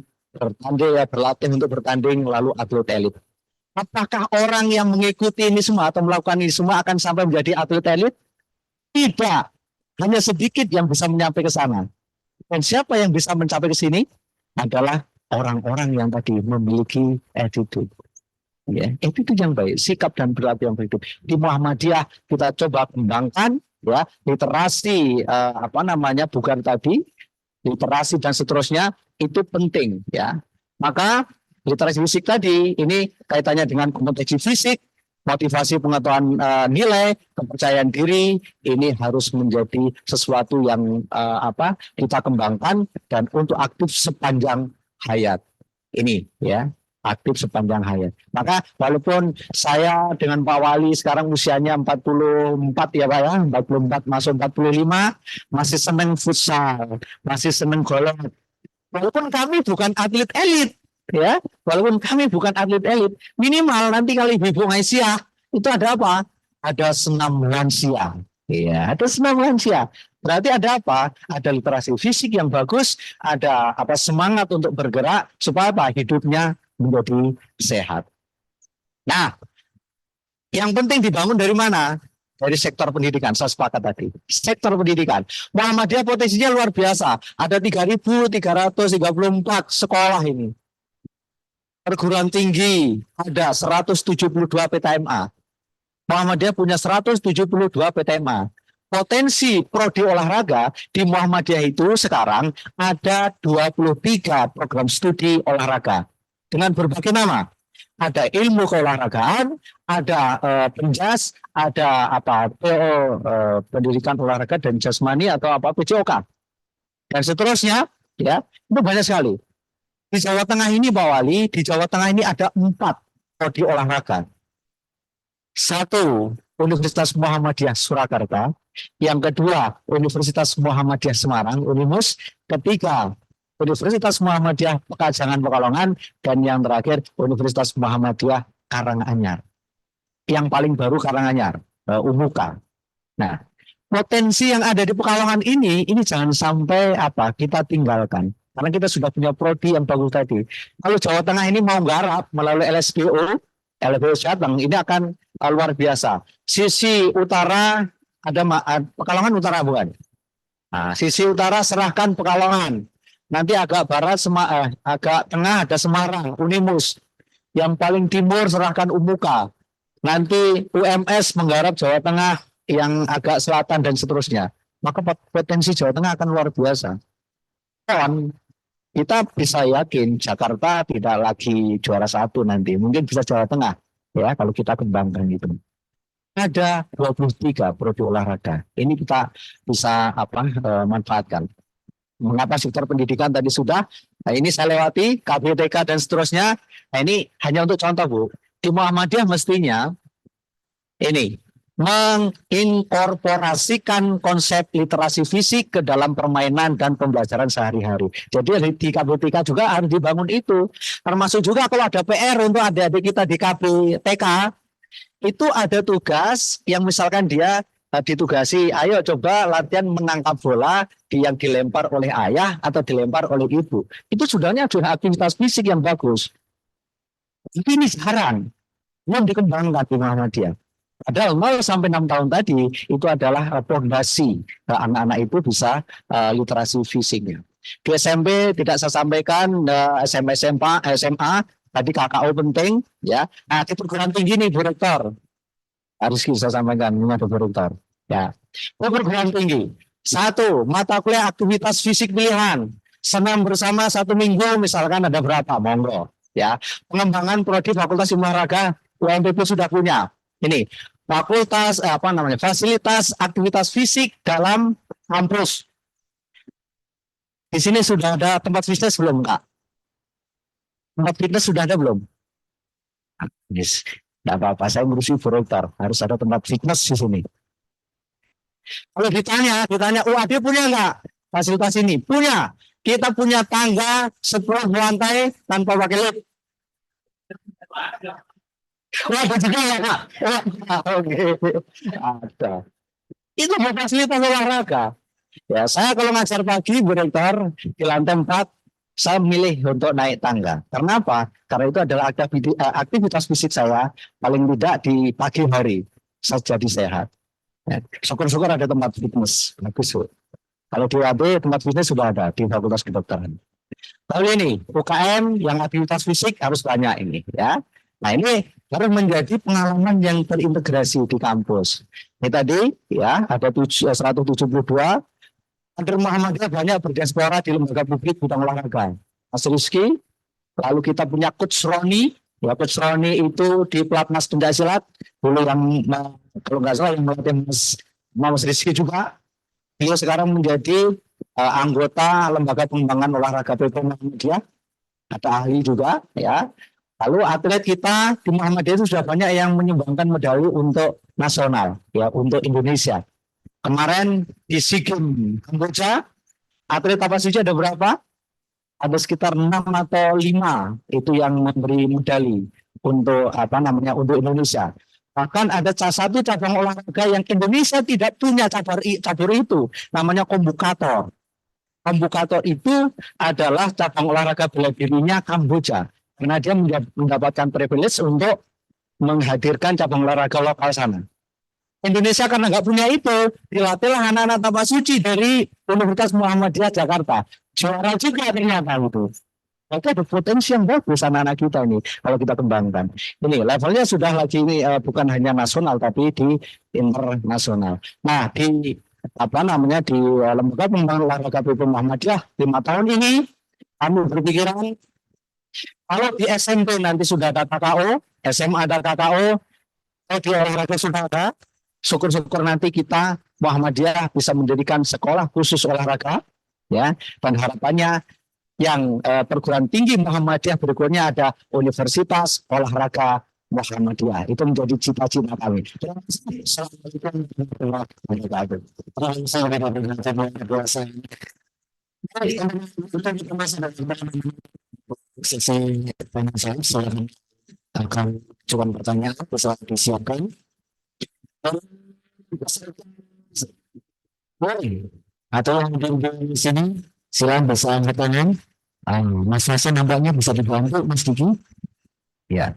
berlatih untuk bertanding, lalu atlet elit. Apakah orang yang mengikuti ini semua atau melakukan ini semua akan sampai menjadi atlet elit? Tidak. Hanya sedikit yang bisa mencapai ke sana. Dan siapa yang bisa mencapai ke sini? Adalah orang-orang yang tadi memiliki attitude. Ya, attitude yang baik, sikap dan perilaku yang baik. Di Muhammadiyah kita coba kembangkan, ya, literasi bukan tadi, literasi dan seterusnya itu penting, ya. Maka literasi fisik tadi ini kaitannya dengan kompetensi fisik, motivasi, pengetahuan nilai, kepercayaan diri, ini harus menjadi sesuatu yang kita kembangkan dan untuk aktif sepanjang hayat. Ini, ya, aktif sepanjang hayat. Maka walaupun saya dengan Pak Wali sekarang usianya 44, ya Pak, ya, 44 masuk 45, masih seneng futsal, masih seneng golf. Walaupun kami bukan atlet elit, ya, walaupun kami bukan atlet elit, minimal nanti kalau Ibu Aisyah itu ada apa? Ada senam lansia. Ya, ada senam lansia. Berarti ada apa? Ada literasi fisik yang bagus, ada semangat untuk bergerak supaya hidupnya menjadi sehat. Nah, yang penting dibangun dari mana? dari sektor pendidikan. Saya sepakat tadi. Sektor pendidikan. Muhammadiyah potensinya luar biasa. Ada 3.334 sekolah ini. Perguruan tinggi ada 172 PTMA. Muhammadiyah punya 172 PTMA. Potensi prodi olahraga di Muhammadiyah itu sekarang ada 23 program studi olahraga dengan berbagai nama. Ada ilmu keolahragaan, ada penjas, ada apa pendidikan olahraga dan jasmani atau apa PJOK dan seterusnya, ya itu banyak sekali. Di Jawa Tengah ini Pak Wali, di Jawa Tengah ini ada 4 prodi olahraga. 1 Universitas Muhammadiyah Surakarta, yang kedua Universitas Muhammadiyah Semarang Unimus, ketiga Universitas Muhammadiyah Pekajangan Pekalongan, dan yang terakhir Universitas Muhammadiyah Karanganyar. Yang paling baru Karanganyar, UMUKA. Nah, potensi yang ada di Pekalongan ini jangan sampai kita tinggalkan. Karena kita sudah punya prodi yang bagus tadi. Kalau Jawa Tengah ini mau garap melalui LSPO Jateng, ini akan luar biasa. Sisi utara ada Pekalongan utara bukan? Nah, sisi utara serahkan Pekalongan. Nanti agak barat, agak tengah ada Semarang, Unimus. Yang paling timur serahkan UMUKA. Nanti UMS menggarap Jawa Tengah, yang agak selatan dan seterusnya. Maka potensi Jawa Tengah akan luar biasa. Dan kita bisa yakin Jakarta tidak lagi juara 1 nanti. Mungkin bisa Jawa Tengah, ya kalau kita kembangkan itu. Ada 23 prodi olahraga. Ini kita bisa manfaatkan. Mengapa sektor pendidikan tadi sudah, nah ini saya lewati, KBTK dan seterusnya. Nah ini hanya untuk contoh Bu, di Muhammadiyah mestinya ini menginkorporasikan konsep literasi fisik ke dalam permainan dan pembelajaran sehari-hari. Jadi di KBTK juga harus dibangun itu. Termasuk juga kalau ada PR untuk adik-adik kita di KBTK, itu ada tugas yang misalkan dia ditugasi, ayo coba latihan menangkap bola yang dilempar oleh ayah atau dilempar oleh ibu. Itu sebenarnya adalah aktivitas fisik yang bagus. Tapi ini sekarang belum dikembangkan di Muhammadiyah. Padahal 0 sampai 6 tahun tadi itu adalah fondasi anak-anak itu bisa literasi fisiknya. Di SMP tidak saya sampaikan, SMA tadi KKO penting, ya. Nah, di perguruan tinggi nih Bu Rektor. Harus saya sampaikan, ini ada Bu Rektor. Ya, perguruan tinggi. 1 mata kuliah aktivitas fisik pilihan. Senam bersama 1 minggu misalkan ada berapa? Monggo. Ya, pengembangan prodi Fakultas Ilmu Olahraga UMPP sudah punya. Ini fakultas fasilitas aktivitas fisik dalam kampus. Di sini sudah ada tempat fitness belum, Kak? Tempat fitness sudah ada belum? Yes. Tidak apa-apa, saya ngurusi Bu Rektor. Harus ada tempat fitness di sini. Kalau ditanya, UAD punya nggak fasilitas ini? Punya. Kita punya tangga 10 lantai tanpa pakai lift. Wah, juga ya, Kak? Oke. Ada. Itu fasilitas olahraga. Ya, saya kalau ngajar pagi, Bu Rektor, di lantai 4, saya milih untuk naik tangga. Karena apa? Karena itu adalah aktivitas fisik saya paling tidak di pagi hari. Saya jadi sehat. Ya, syukur-syukur ada tempat fitness. Bagus. Kalau di UAB tempat fitness sudah ada di Fakultas Kedokteran. Lalu ini UKM yang aktivitas fisik harus banyak ini, ya. Nah ini harus menjadi pengalaman yang terintegrasi di kampus. Ini tadi ya ada 172. Kader Muhammadiyah banyak berdiaspora di lembaga publik bidang olahraga. Mas Rizky, lalu kita punya Coach Roni. Ya, Coach Roni itu di Pelatnas Pencaksilat. Dulu yang kalau nggak salah yang melatih Mas Rizky juga. Dia sekarang menjadi anggota lembaga pengembangan olahraga PP Muhammadiyah. Ada ahli juga, ya. Lalu atlet kita di Muhammadiyah itu sudah banyak yang menyumbangkan medali untuk nasional, ya, untuk Indonesia. Kemarin di SEA Games Kamboja, atlet apa saja ada berapa? Ada sekitar 6 atau 5 itu yang memberi medali untuk untuk Indonesia. Bahkan ada satu cabang olahraga yang Indonesia tidak punya cabur itu, namanya kombukator. Kombukator itu adalah cabang olahraga bela dirinya Kamboja, karena dia mendapatkan privilege untuk menghadirkan cabang olahraga lokal sana. Indonesia karena nggak punya itu, dilatihlah anak-anak tanpa suci dari Universitas Muhammadiyah Jakarta. Juara juga ternyata itu. Oke, ada potensi yang bagus anak-anak kita ini kalau kita kembangkan. Ini levelnya sudah lagi ini bukan hanya nasional tapi di internasional. Nah, di apa namanya di lembaga pengembangan olahraga PP Muhammadiyah 5 tahun ini kami berpikiran kalau di SMP nanti sudah ada KKO, SMA ada KKO, di olahraga sudah ada, syukur-syukur nanti kita Muhammadiyah bisa mendirikan sekolah khusus olahraga, ya. Dan harapannya yang perguruan tinggi Muhammadiyah berikutnya ada Universitas Olahraga Muhammadiyah. Itu menjadi cita-cita kami. Terima kasih. Assalamualaikum warahmatullahi wabarakatuh. Sesi tanya saya silahkan akan cuman pertanyaan bisa disiapkan. Atau yang di sini silakan bisa angkat tangan. Mas Hasan nampaknya bisa dibantu Mas Diki. Ya.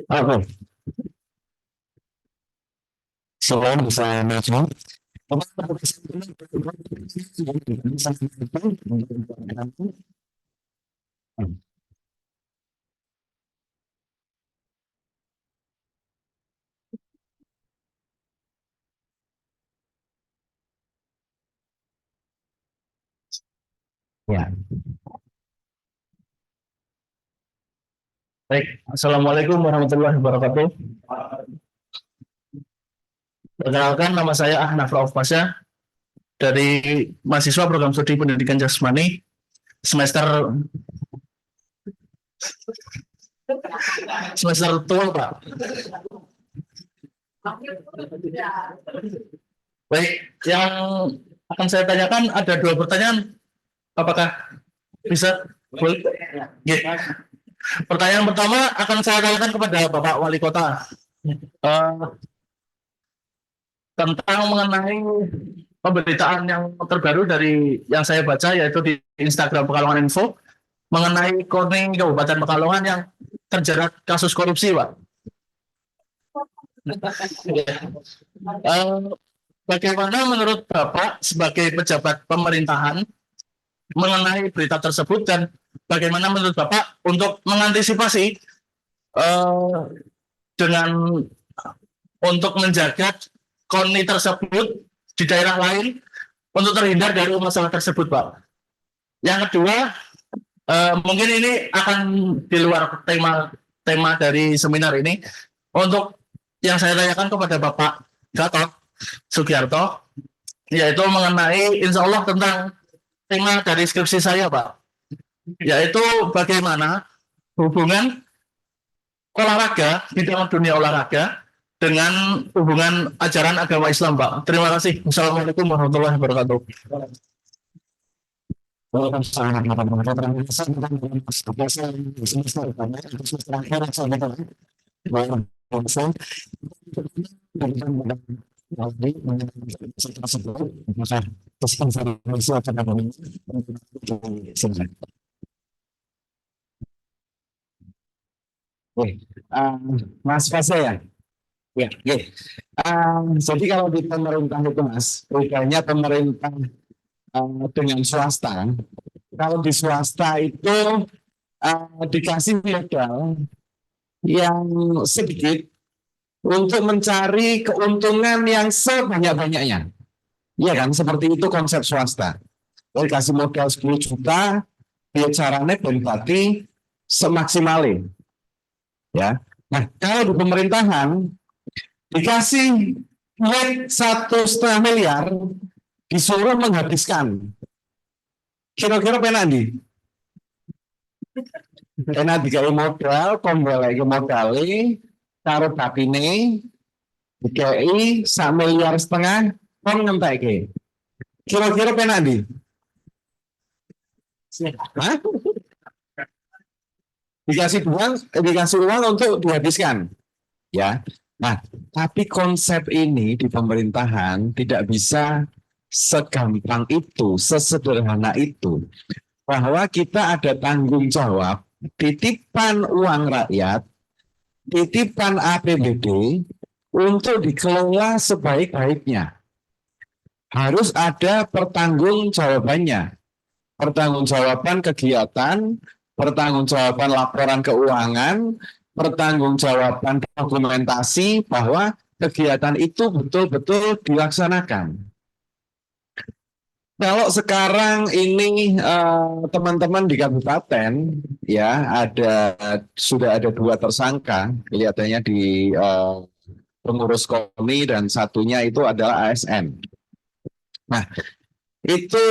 Oke. Silakan bisa maju. Ya. Baik, Assalamualaikum warahmatullahi wabarakatuh. Perkenalkan, nama saya Ahnaf Rauf Pasha dari mahasiswa program studi pendidikan jasmani semester tua, Pak. Baik, yang akan saya tanyakan ada 2 pertanyaan. Apakah bisa? Boleh? Ya. Pertanyaan pertama akan saya tanyakan kepada Bapak Wali Kota tentang mengenai pemberitaan yang terbaru dari yang saya baca, yaitu di Instagram Pekalongan Info mengenai KONI Kabupaten Pekalongan yang terjerat kasus korupsi, Pak. Bagaimana menurut Bapak sebagai pejabat pemerintahan mengenai berita tersebut, dan bagaimana menurut Bapak untuk mengantisipasi dengan untuk menjaga KONI tersebut di daerah lain untuk terhindar dari masalah tersebut, Pak. Yang kedua, mungkin ini akan di luar tema dari seminar ini. Untuk yang saya tanyakan kepada Bapak Gatot Sugiarto, yaitu mengenai insya Allah tentang tema dari skripsi saya, Pak, yaitu bagaimana hubungan olahraga di dalam dunia olahraga dengan hubungan ajaran agama Islam, Pak. Terima kasih. Assalamualaikum warahmatullahi wabarakatuh. Mas Fase ya? Ya, ya. Jadi kalau di pemerintah itu Mas, bedanya pemerintah dengan swasta. Kalau di swasta itu dikasih modal yang sedikit untuk mencari keuntungan yang sebanyak-banyaknya. Iya kan, seperti itu konsep swasta. Kalau kasih modal 10 juta, dia caranya berarti semaksimalnya. Ya. Nah, kalau di pemerintahan dikasih duit 1,5 miliar, disuruh menghabiskan. Kira-kira penak di? Penak dikai modal, kembali ke modalnya, taruh tapine, dikai 1,5 miliar, kon ngentek. Kira-kira penak di? Hah? Dikasih uang untuk dihabiskan, ya. Nah, tapi konsep ini di pemerintahan tidak bisa segampang itu, sesederhana itu, bahwa kita ada tanggung jawab titipan uang rakyat titipan APBD untuk dikelola sebaik-baiknya. Harus ada pertanggungjawabannya. Pertanggungjawaban kegiatan, pertanggungjawaban laporan keuangan, pertanggungjawaban dokumentasi bahwa kegiatan itu betul-betul dilaksanakan. Kalau sekarang ini teman-teman di kabupaten ya sudah ada 2 tersangka kelihatannya di pengurus KONI dan satunya itu adalah ASN. Nah, itu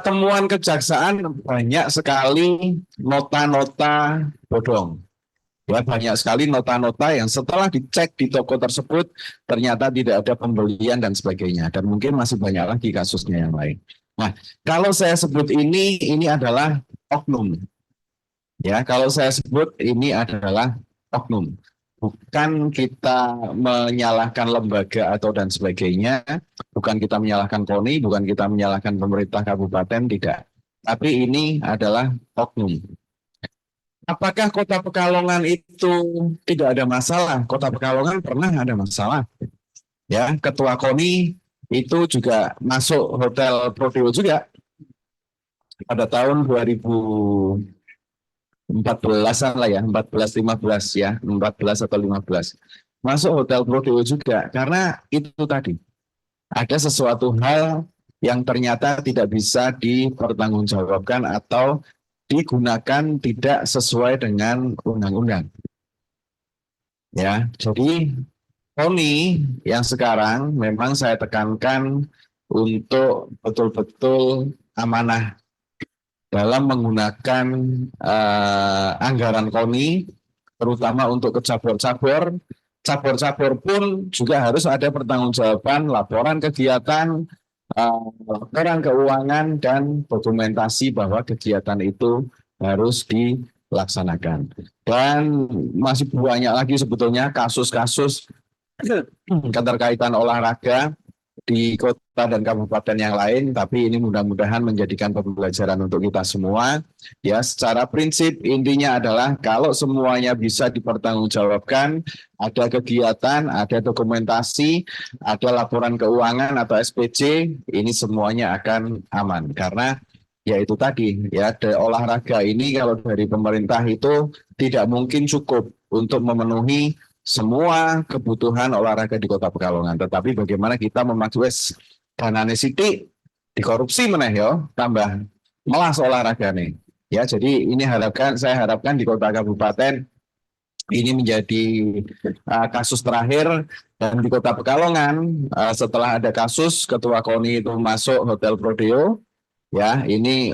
temuan kejaksaan banyak sekali nota-nota bodong. Ya, banyak sekali nota-nota yang setelah dicek di toko tersebut ternyata tidak ada pembelian dan sebagainya. Dan mungkin masih banyak lagi kasusnya yang lain. Nah, kalau saya sebut ini adalah oknum. Ya, kalau saya sebut ini adalah oknum. Bukan kita menyalahkan lembaga atau dan sebagainya, bukan kita menyalahkan KONI, bukan kita menyalahkan pemerintah kabupaten, tidak. Tapi ini adalah oknum. Apakah Kota Pekalongan itu tidak ada masalah? Kota Pekalongan pernah ada masalah. Ya, Ketua KONI itu juga masuk Hotel Prodeo juga pada tahun 2014-an lah ya, 14-15 ya, 14 atau 15. Masuk Hotel Prodeo juga karena itu tadi ada sesuatu hal yang ternyata tidak bisa dipertanggungjawabkan atau digunakan tidak sesuai dengan undang-undang. Ya, jadi KONI yang sekarang memang saya tekankan untuk betul-betul amanah dalam menggunakan anggaran KONI, terutama untuk ke cabur-cabur. Cabur-cabur pun juga harus ada pertanggungjawaban laporan kegiatan, laporan keuangan, dan dokumentasi bahwa kegiatan itu harus dilaksanakan. Dan masih banyak lagi sebetulnya kasus-kasus keterkaitan olahraga di kota dan kabupaten yang lain, tapi ini mudah-mudahan menjadikan pembelajaran untuk kita semua. Ya, secara prinsip intinya adalah kalau semuanya bisa dipertanggungjawabkan, ada kegiatan, ada dokumentasi, ada laporan keuangan atau SPC, ini semuanya akan aman. Karena ya itu tadi, ya olahraga ini kalau dari pemerintah itu tidak mungkin cukup untuk memenuhi semua kebutuhan olahraga di Kota Pekalongan. Tetapi bagaimana kita memaksues danane sithik dikorupsi meneh yo, tambah melas olahraga nih. Ya, jadi ini saya harapkan di Kota Kabupaten ini menjadi kasus terakhir, dan di Kota Pekalongan setelah ada kasus Ketua KONI itu masuk Hotel Prodeo, ya ini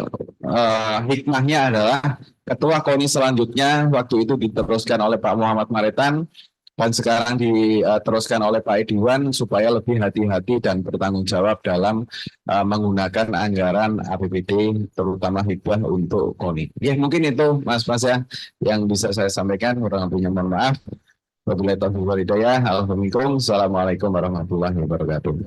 hikmahnya adalah Ketua KONI selanjutnya waktu itu diteruskan oleh Pak Muhammad Maretan dan sekarang diteruskan oleh Pak Ediwan supaya lebih hati-hati dan bertanggung jawab dalam menggunakan anggaran APBD terutama hibah untuk KONI. Ya mungkin itu Mas ya yang bisa saya sampaikan. Kurang lebihnya mohon maaf. Wabillahi taufiq wal hidayah. Assalamualaikum warahmatullahi wabarakatuh.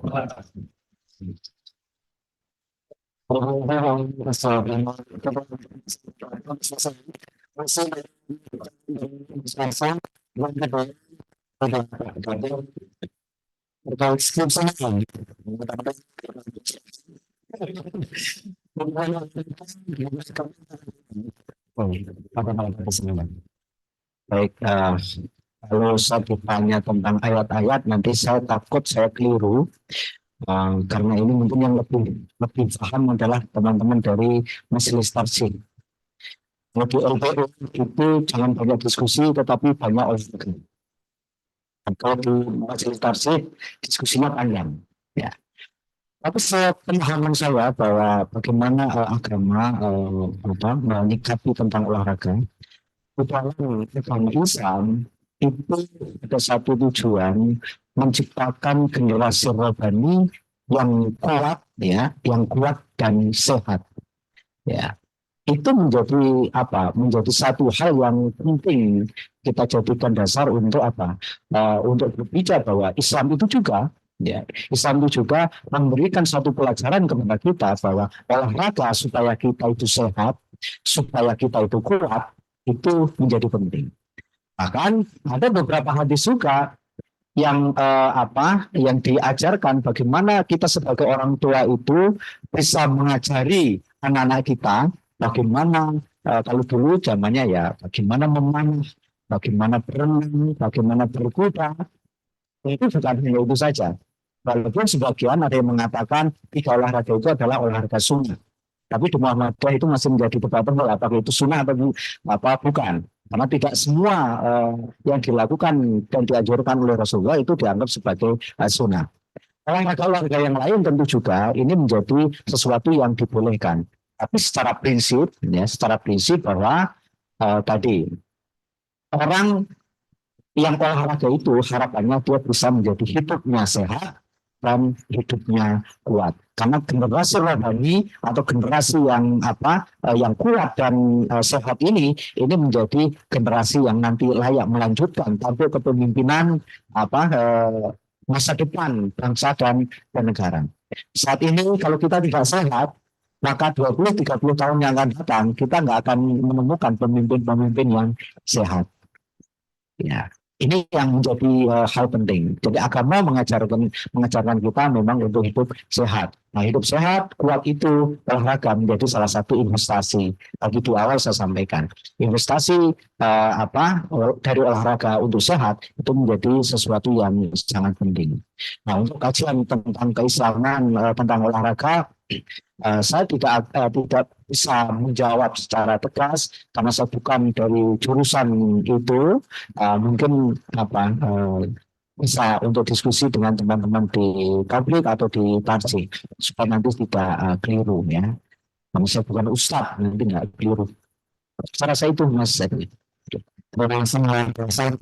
Baik, kalau saya bertanya tentang ayat-ayat, nanti saya takut saya keliru. Karena ini mungkin yang lebih paham adalah teman-teman dari Majelis Tarjih. Kalau di LPU itu jangan banyak diskusi, tetapi banyak olahraga. Kalau di Majelis Tarjih diskusinya panjang. Ya. Tapi pemahaman saya bahwa bagaimana agama menyikapi tentang olahraga. Dalam agama Islam itu ada satu tujuan, menciptakan generasi rohani yang kuat, ya, yang kuat dan sehat. Ya, itu menjadi menjadi satu hal yang penting kita jadikan dasar untuk untuk berbicara bahwa Islam itu juga, ya, Islam itu juga memberikan satu pelajaran kepada kita bahwa olahraga supaya kita itu sehat, supaya kita itu kuat, itu menjadi penting. Bahkan ada beberapa hadis juga yang yang diajarkan bagaimana kita sebagai orang tua itu bisa mengajari anak-anak kita bagaimana kalau dulu zamannya ya bagaimana memanah, bagaimana berenang, bagaimana berkuda. Itu bukan hanya itu saja. Walaupun sebagian ada yang mengatakan tiga olahraga itu adalah olahraga sunnah. Tapi di Muhammadiyah itu masih menjadi perdebatan apakah itu sunnah atau bukan. Karena tidak semua yang dilakukan dan dianjurkan oleh Rasulullah itu dianggap sebagai sunnah. Olahraga-olahraga yang lain tentu juga ini menjadi sesuatu yang dibolehkan. Tapi secara prinsip bahwa tadi orang yang olahraga itu harapannya dia bisa menjadi hidupnya sehat dan hidupnya kuat. Karena generasi rohani atau generasi yang yang kuat dan sehat ini menjadi generasi yang nanti layak melanjutkan tampil kepemimpinan masa depan bangsa dan negara. Saat ini kalau kita tidak sehat, maka 20-30 tahun yang akan datang kita nggak akan menemukan pemimpin-pemimpin yang sehat. Ya. Ini yang menjadi hal penting. Jadi agama mengajarkan kita memang untuk hidup sehat. Nah, hidup sehat, kuat itu olahraga menjadi salah satu investasi. Tadi di awal saya sampaikan, investasi dari olahraga untuk sehat itu menjadi sesuatu yang sangat penting. Nah, untuk kajian tentang keislaman tentang olahraga, saya tidak bisa menjawab secara tegas karena saya bukan dari jurusan itu. Mungkin bisa untuk diskusi dengan teman-teman di publik atau di tarsi supaya nanti tidak keliru ya. Karena saya bukan ustadz, nanti nggak keliru. Cara saya itu Mas Zaki. Karena spesial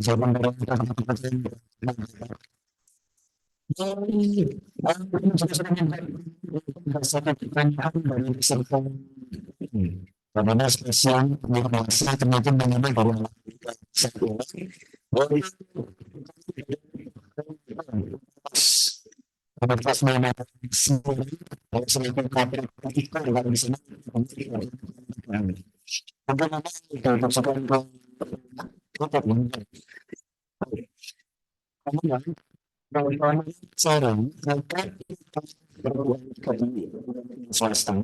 merasa teman-teman mengenai dari Universitas mana semakin kader kita nggak bisa kawan-kawan sekarang akan swasta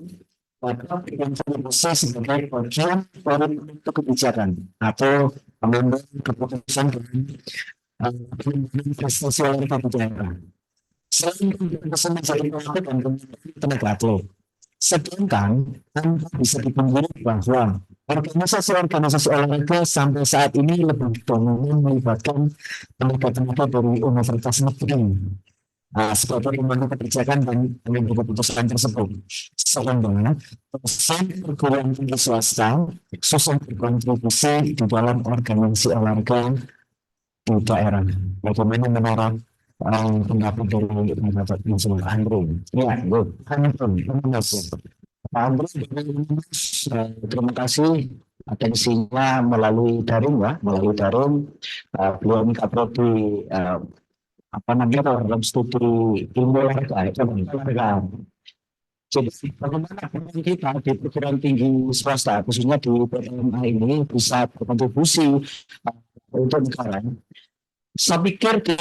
maka yang bisa sebagai bagian dari untuk kebijakan atau mengambil keputusan dengan investasi oleh kebijakan. Selain bisa menjadi pelaku dan tenaga ahli. Sedangkan tanpa bisa dipungkiri bahwa organisasi-organisasi olahraga sampai saat ini lebih dominan melibatkan tenaga-tenaga dari universitas negeri. Sebagai pembantu kebijakan dan mengambil keputusan tersebut. Sehingga persen perguruan tinggi swasta susah berkontribusi di dalam organisasi olahraga di daerah. Bagaimana menurut pendapat dari Mas Andrew? Ya, Andrew, terima kasih atensinya melalui daring ya, beliau minta prodi dalam studi ilmu olahraga. Jadi bagaimana kita di perguruan tinggi swasta khususnya di PTMA ini bisa berkontribusi untuk negara. Saya pikir di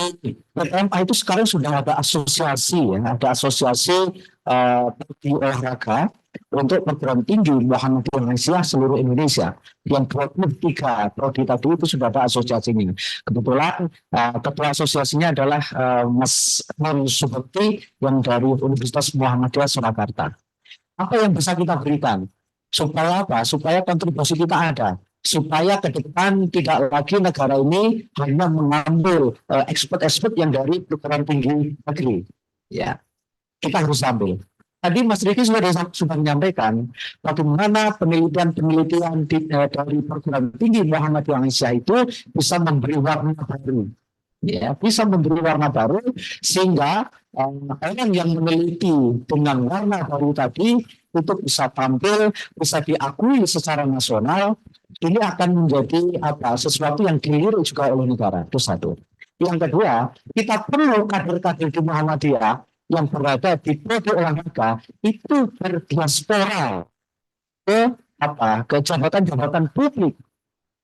PTMA itu sekarang sudah ada asosiasi di olahraga untuk perguruan tinggi Muhammadiyah seluruh Indonesia yang 23 prodi tadi itu sudah ada asosiasinya. Kebetulan ketua asosiasinya adalah Mas Nur Subekti yang dari Universitas Muhammadiyah Surakarta. Apa yang bisa kita berikan? Supaya apa? Supaya kontribusi kita ada. Supaya ke depan tidak lagi negara ini hanya mengambil expert yang dari perguruan tinggi negeri. Ya, kita harus ambil. Tadi Mas Riki sudah menyampaikan bagaimana penelitian dari perguruan tinggi Muhammadiyah itu bisa memberi warna baru. Ya, bisa memberi warna baru sehingga orang yang meneliti dengan warna baru tadi itu bisa tampil, bisa diakui secara nasional. Ini akan menjadi sesuatu yang dilirik juga oleh negara. Itu satu. Yang kedua, kita perlu kader-kader di Muhammadiyah yang berada di prodi olahraga itu berdiaspora ke jabatan-jabatan publik,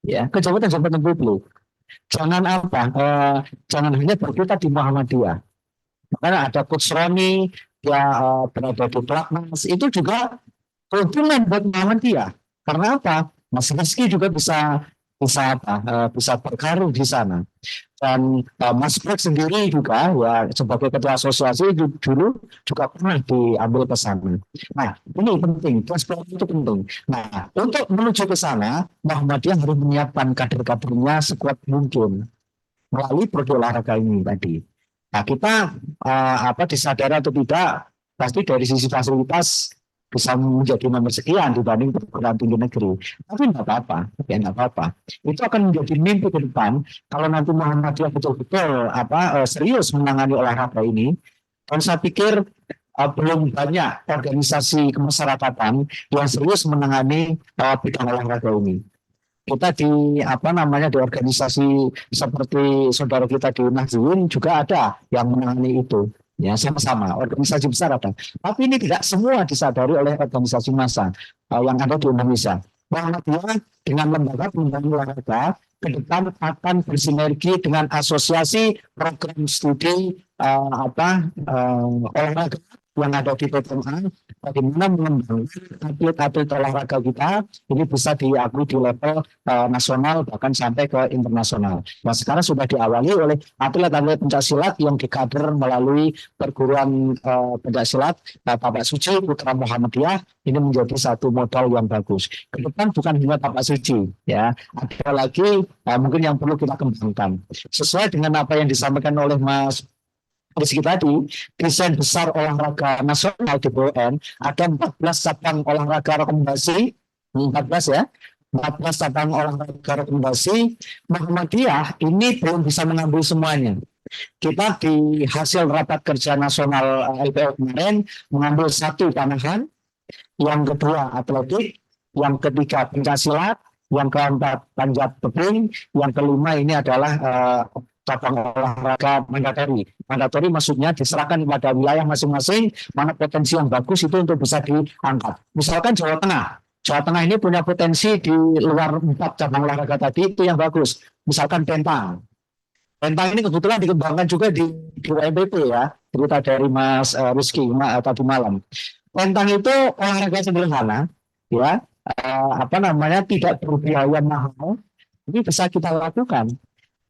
ya, ke jabatan-jabatan publik. jangan apa, jangan hanya berkutat di Muhammadiyah. Karena ada Coach Roni, dia berada di Platnas, itu juga keuntungan buat Muhammadiyah. Karena apa? Mas Rizky juga bisa berkarir di sana. Dan Mas Brek sendiri juga ya sebagai ketua asosiasi dulu juga pernah diambil ke sana. Nah, ini penting, transparansi itu penting. Nah, untuk menuju ke sana, Muhammadiyah harus menyiapkan kader-kadernya sekuat mungkin melalui produk olahraga ini tadi. Nah, kita disadari atau tidak, pasti dari sisi fasilitas bisa menjadi nomor sekian dibanding perguruan tinggi negeri. Tapi nggak apa-apa, ya nggak apa-apa. Itu akan menjadi mimpi ke depan kalau nanti Muhammadiyah betul-betul serius menangani olahraga ini. Dan saya pikir belum banyak organisasi kemasyarakatan yang serius menangani bidang olahraga ini. Kita di organisasi seperti saudara kita di Nahdlatul juga ada yang menangani itu. Ya, sama-sama organisasi besar ada. Tapi ini tidak semua disadari oleh organisasi massa yang ada di Indonesia. Muhammadiyah dengan lembaga pengembangan olahraga ke depan akan bersinergi dengan asosiasi program studi olahraga yang ada di PTMA, bagaimana mengembangkan atlet-atlet olahraga kita ini bisa diakui di level nasional bahkan sampai ke internasional. Nah, sekarang sudah diawali oleh atlet-atlet pencaksilat yang dikader melalui perguruan pencaksilat Bapak Suci Putra Muhammadiyah, ini menjadi satu modal yang bagus. Ke depan bukan hanya Bapak Suci, ya, ada lagi mungkin yang perlu kita kembangkan. Sesuai dengan apa yang disampaikan oleh Mas Rizky tadi, desain besar olahraga nasional di BUN ada 14 cabang olahraga rekomendasi, 14 ya, 14 cabang olahraga rekomendasi. Muhammadiyah ini belum bisa mengambil semuanya. Kita di hasil rapat kerja nasional LPO kemarin mengambil 1 panahan, yang kedua atletik, yang ketiga pencaksilat, yang keempat panjat tebing, yang kelima ini adalah cabang olahraga mandatori. Mandatori maksudnya diserahkan pada wilayah masing-masing mana potensi yang bagus itu untuk bisa diangkat. Misalkan Jawa Tengah. Jawa Tengah ini punya potensi di luar 4 cabang olahraga tadi itu yang bagus. Misalkan pentang. Pentang ini kebetulan dikembangkan juga di UMPP ya. Cerita dari Mas Rizky tadi malam. Pentang itu olahraga sederhana ya. Tidak berbiaya mahal. Ini bisa kita lakukan.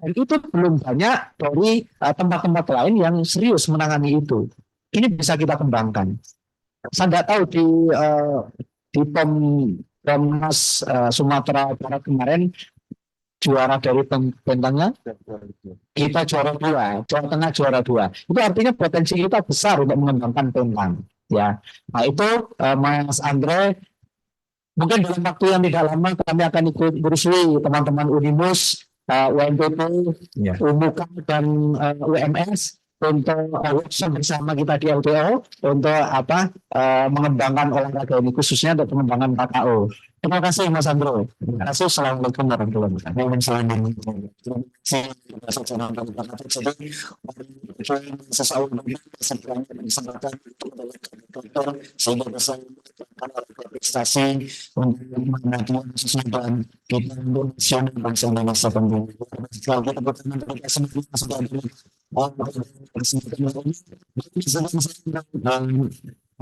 Dan itu belum banyak dari tempat-tempat lain yang serius menangani itu. Ini bisa kita kembangkan. Saya nggak tahu di Pomnas Sumatera Barat kemarin juara dari pentangnya kita juara 2, Jawa Tengah juara 2. Itu artinya potensi kita besar untuk mengembangkan pentang. Ya, nah itu Mas Andre, mungkin dalam waktu yang tidak lama kami akan ikut bersui teman-teman Unimus, UMPP, UMUKA dan UMS untuk workshop bersama kita di LPO untuk mengembangkan olahraga ini khususnya untuk pengembangan KKO. Terima kasih Mas Andro. Terima kasih. Assalamualaikum warahmatullahi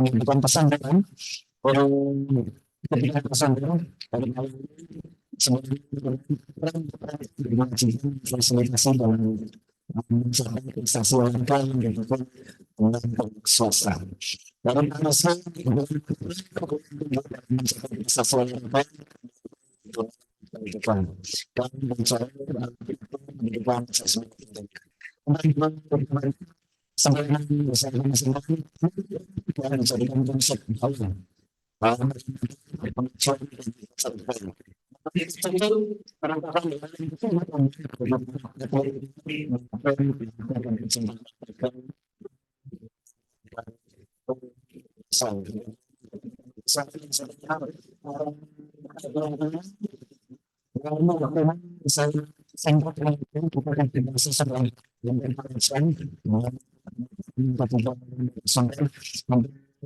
menyampaikan pesan dengan ketika pesan dari sebenarnya fasilitasi dalam investasi olahraga yang dilakukan dengan swasta. Dalam proses investasi olahraga dan bicara pendidikan sampai menjadikan konsep bahwa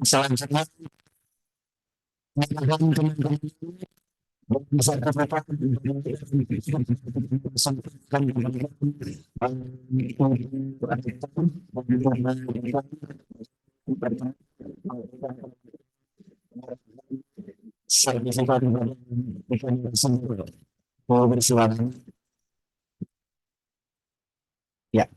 selanjutnya sertifikat mau bersilakan. Ya.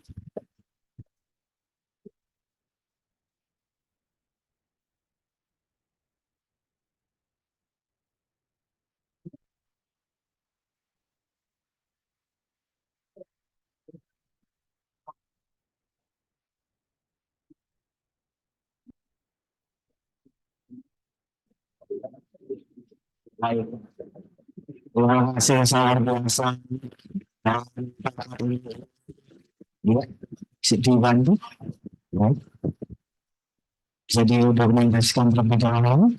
Baik. Terima kasih sangat biasa. Ya, bisa dibantu. Ya. Bisa didokumentasikan terlebih dahulu.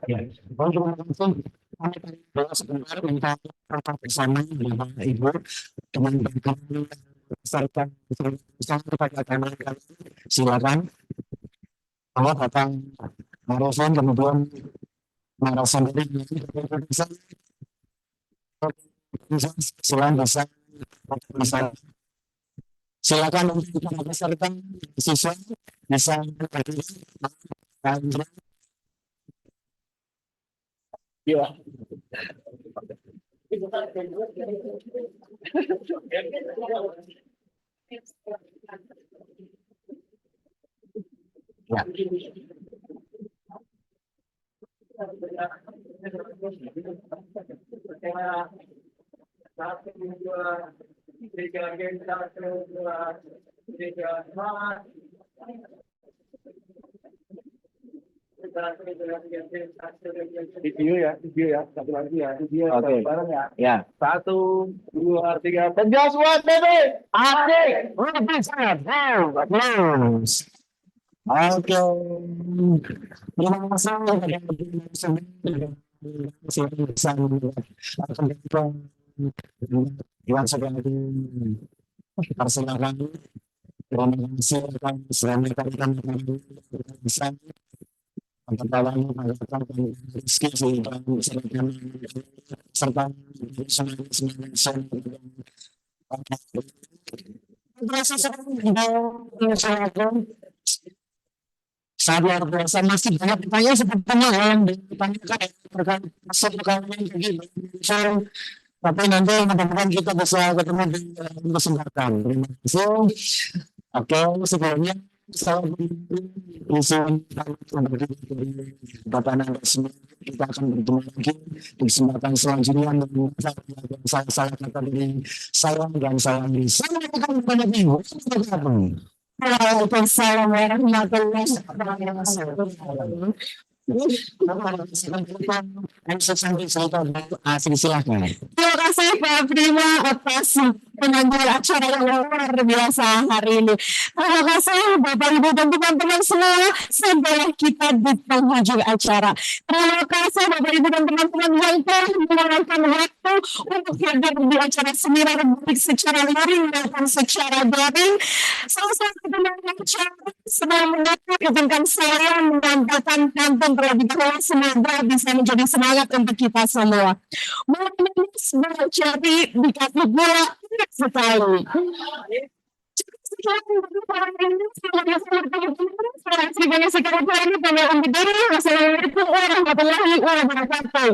Ya, terima kasih. Kami sebentar minta rapat bersama Bapak Ibu teman-teman serta kepada kami silakan. Kalau datang Marosan kemudian Marosan dari silakan bisa silakan untuk peserta siswa bisa berdiri. Ya. Ya. Video ya, satu lagi ya, video bareng ya. Ya. 1, 2, 3, tegas buat Bebe. Asik. Oke. Terima kasih Iwan Supriyadi. Persilakan. Terima kasih selamat datang bisa pertama mengatakan Rizky serta sangat luar biasa masih banyak pertanyaan sepertinya yang ditanyakan terkait masuk ke tapi nanti mudah-mudahan kita bisa ketemu di kesempatan. Terima kasih. Oke, sebelumnya saya Bapak Resmi kita akan bertemu lagi di kesempatan selanjutnya dengan saya kata dari saya dan saya bisa akan banyak minggu. Waalaikumsalam warahmatullahi wabarakatuh. Silakan. Terima kasih Pak Prima atas penanggung acara yang luar biasa hari ini. Terima kasih Bapak Ibu dan teman-teman semua. Sampailah kita di penghujung acara. Terima kasih Bapak Ibu dan teman-teman yang telah meluangkan waktu untuk hadir di acara seminar baik secara luring maupun secara daring. Salah satu penanggung acara sedang mendapat izinkan saya menyampaikan pantun terlebih dahulu, semoga bisa menjadi semangat untuk kita semua. Menulis mencari dikasih gula sekali. Wassalamualaikum warahmatullahi wabarakatuh.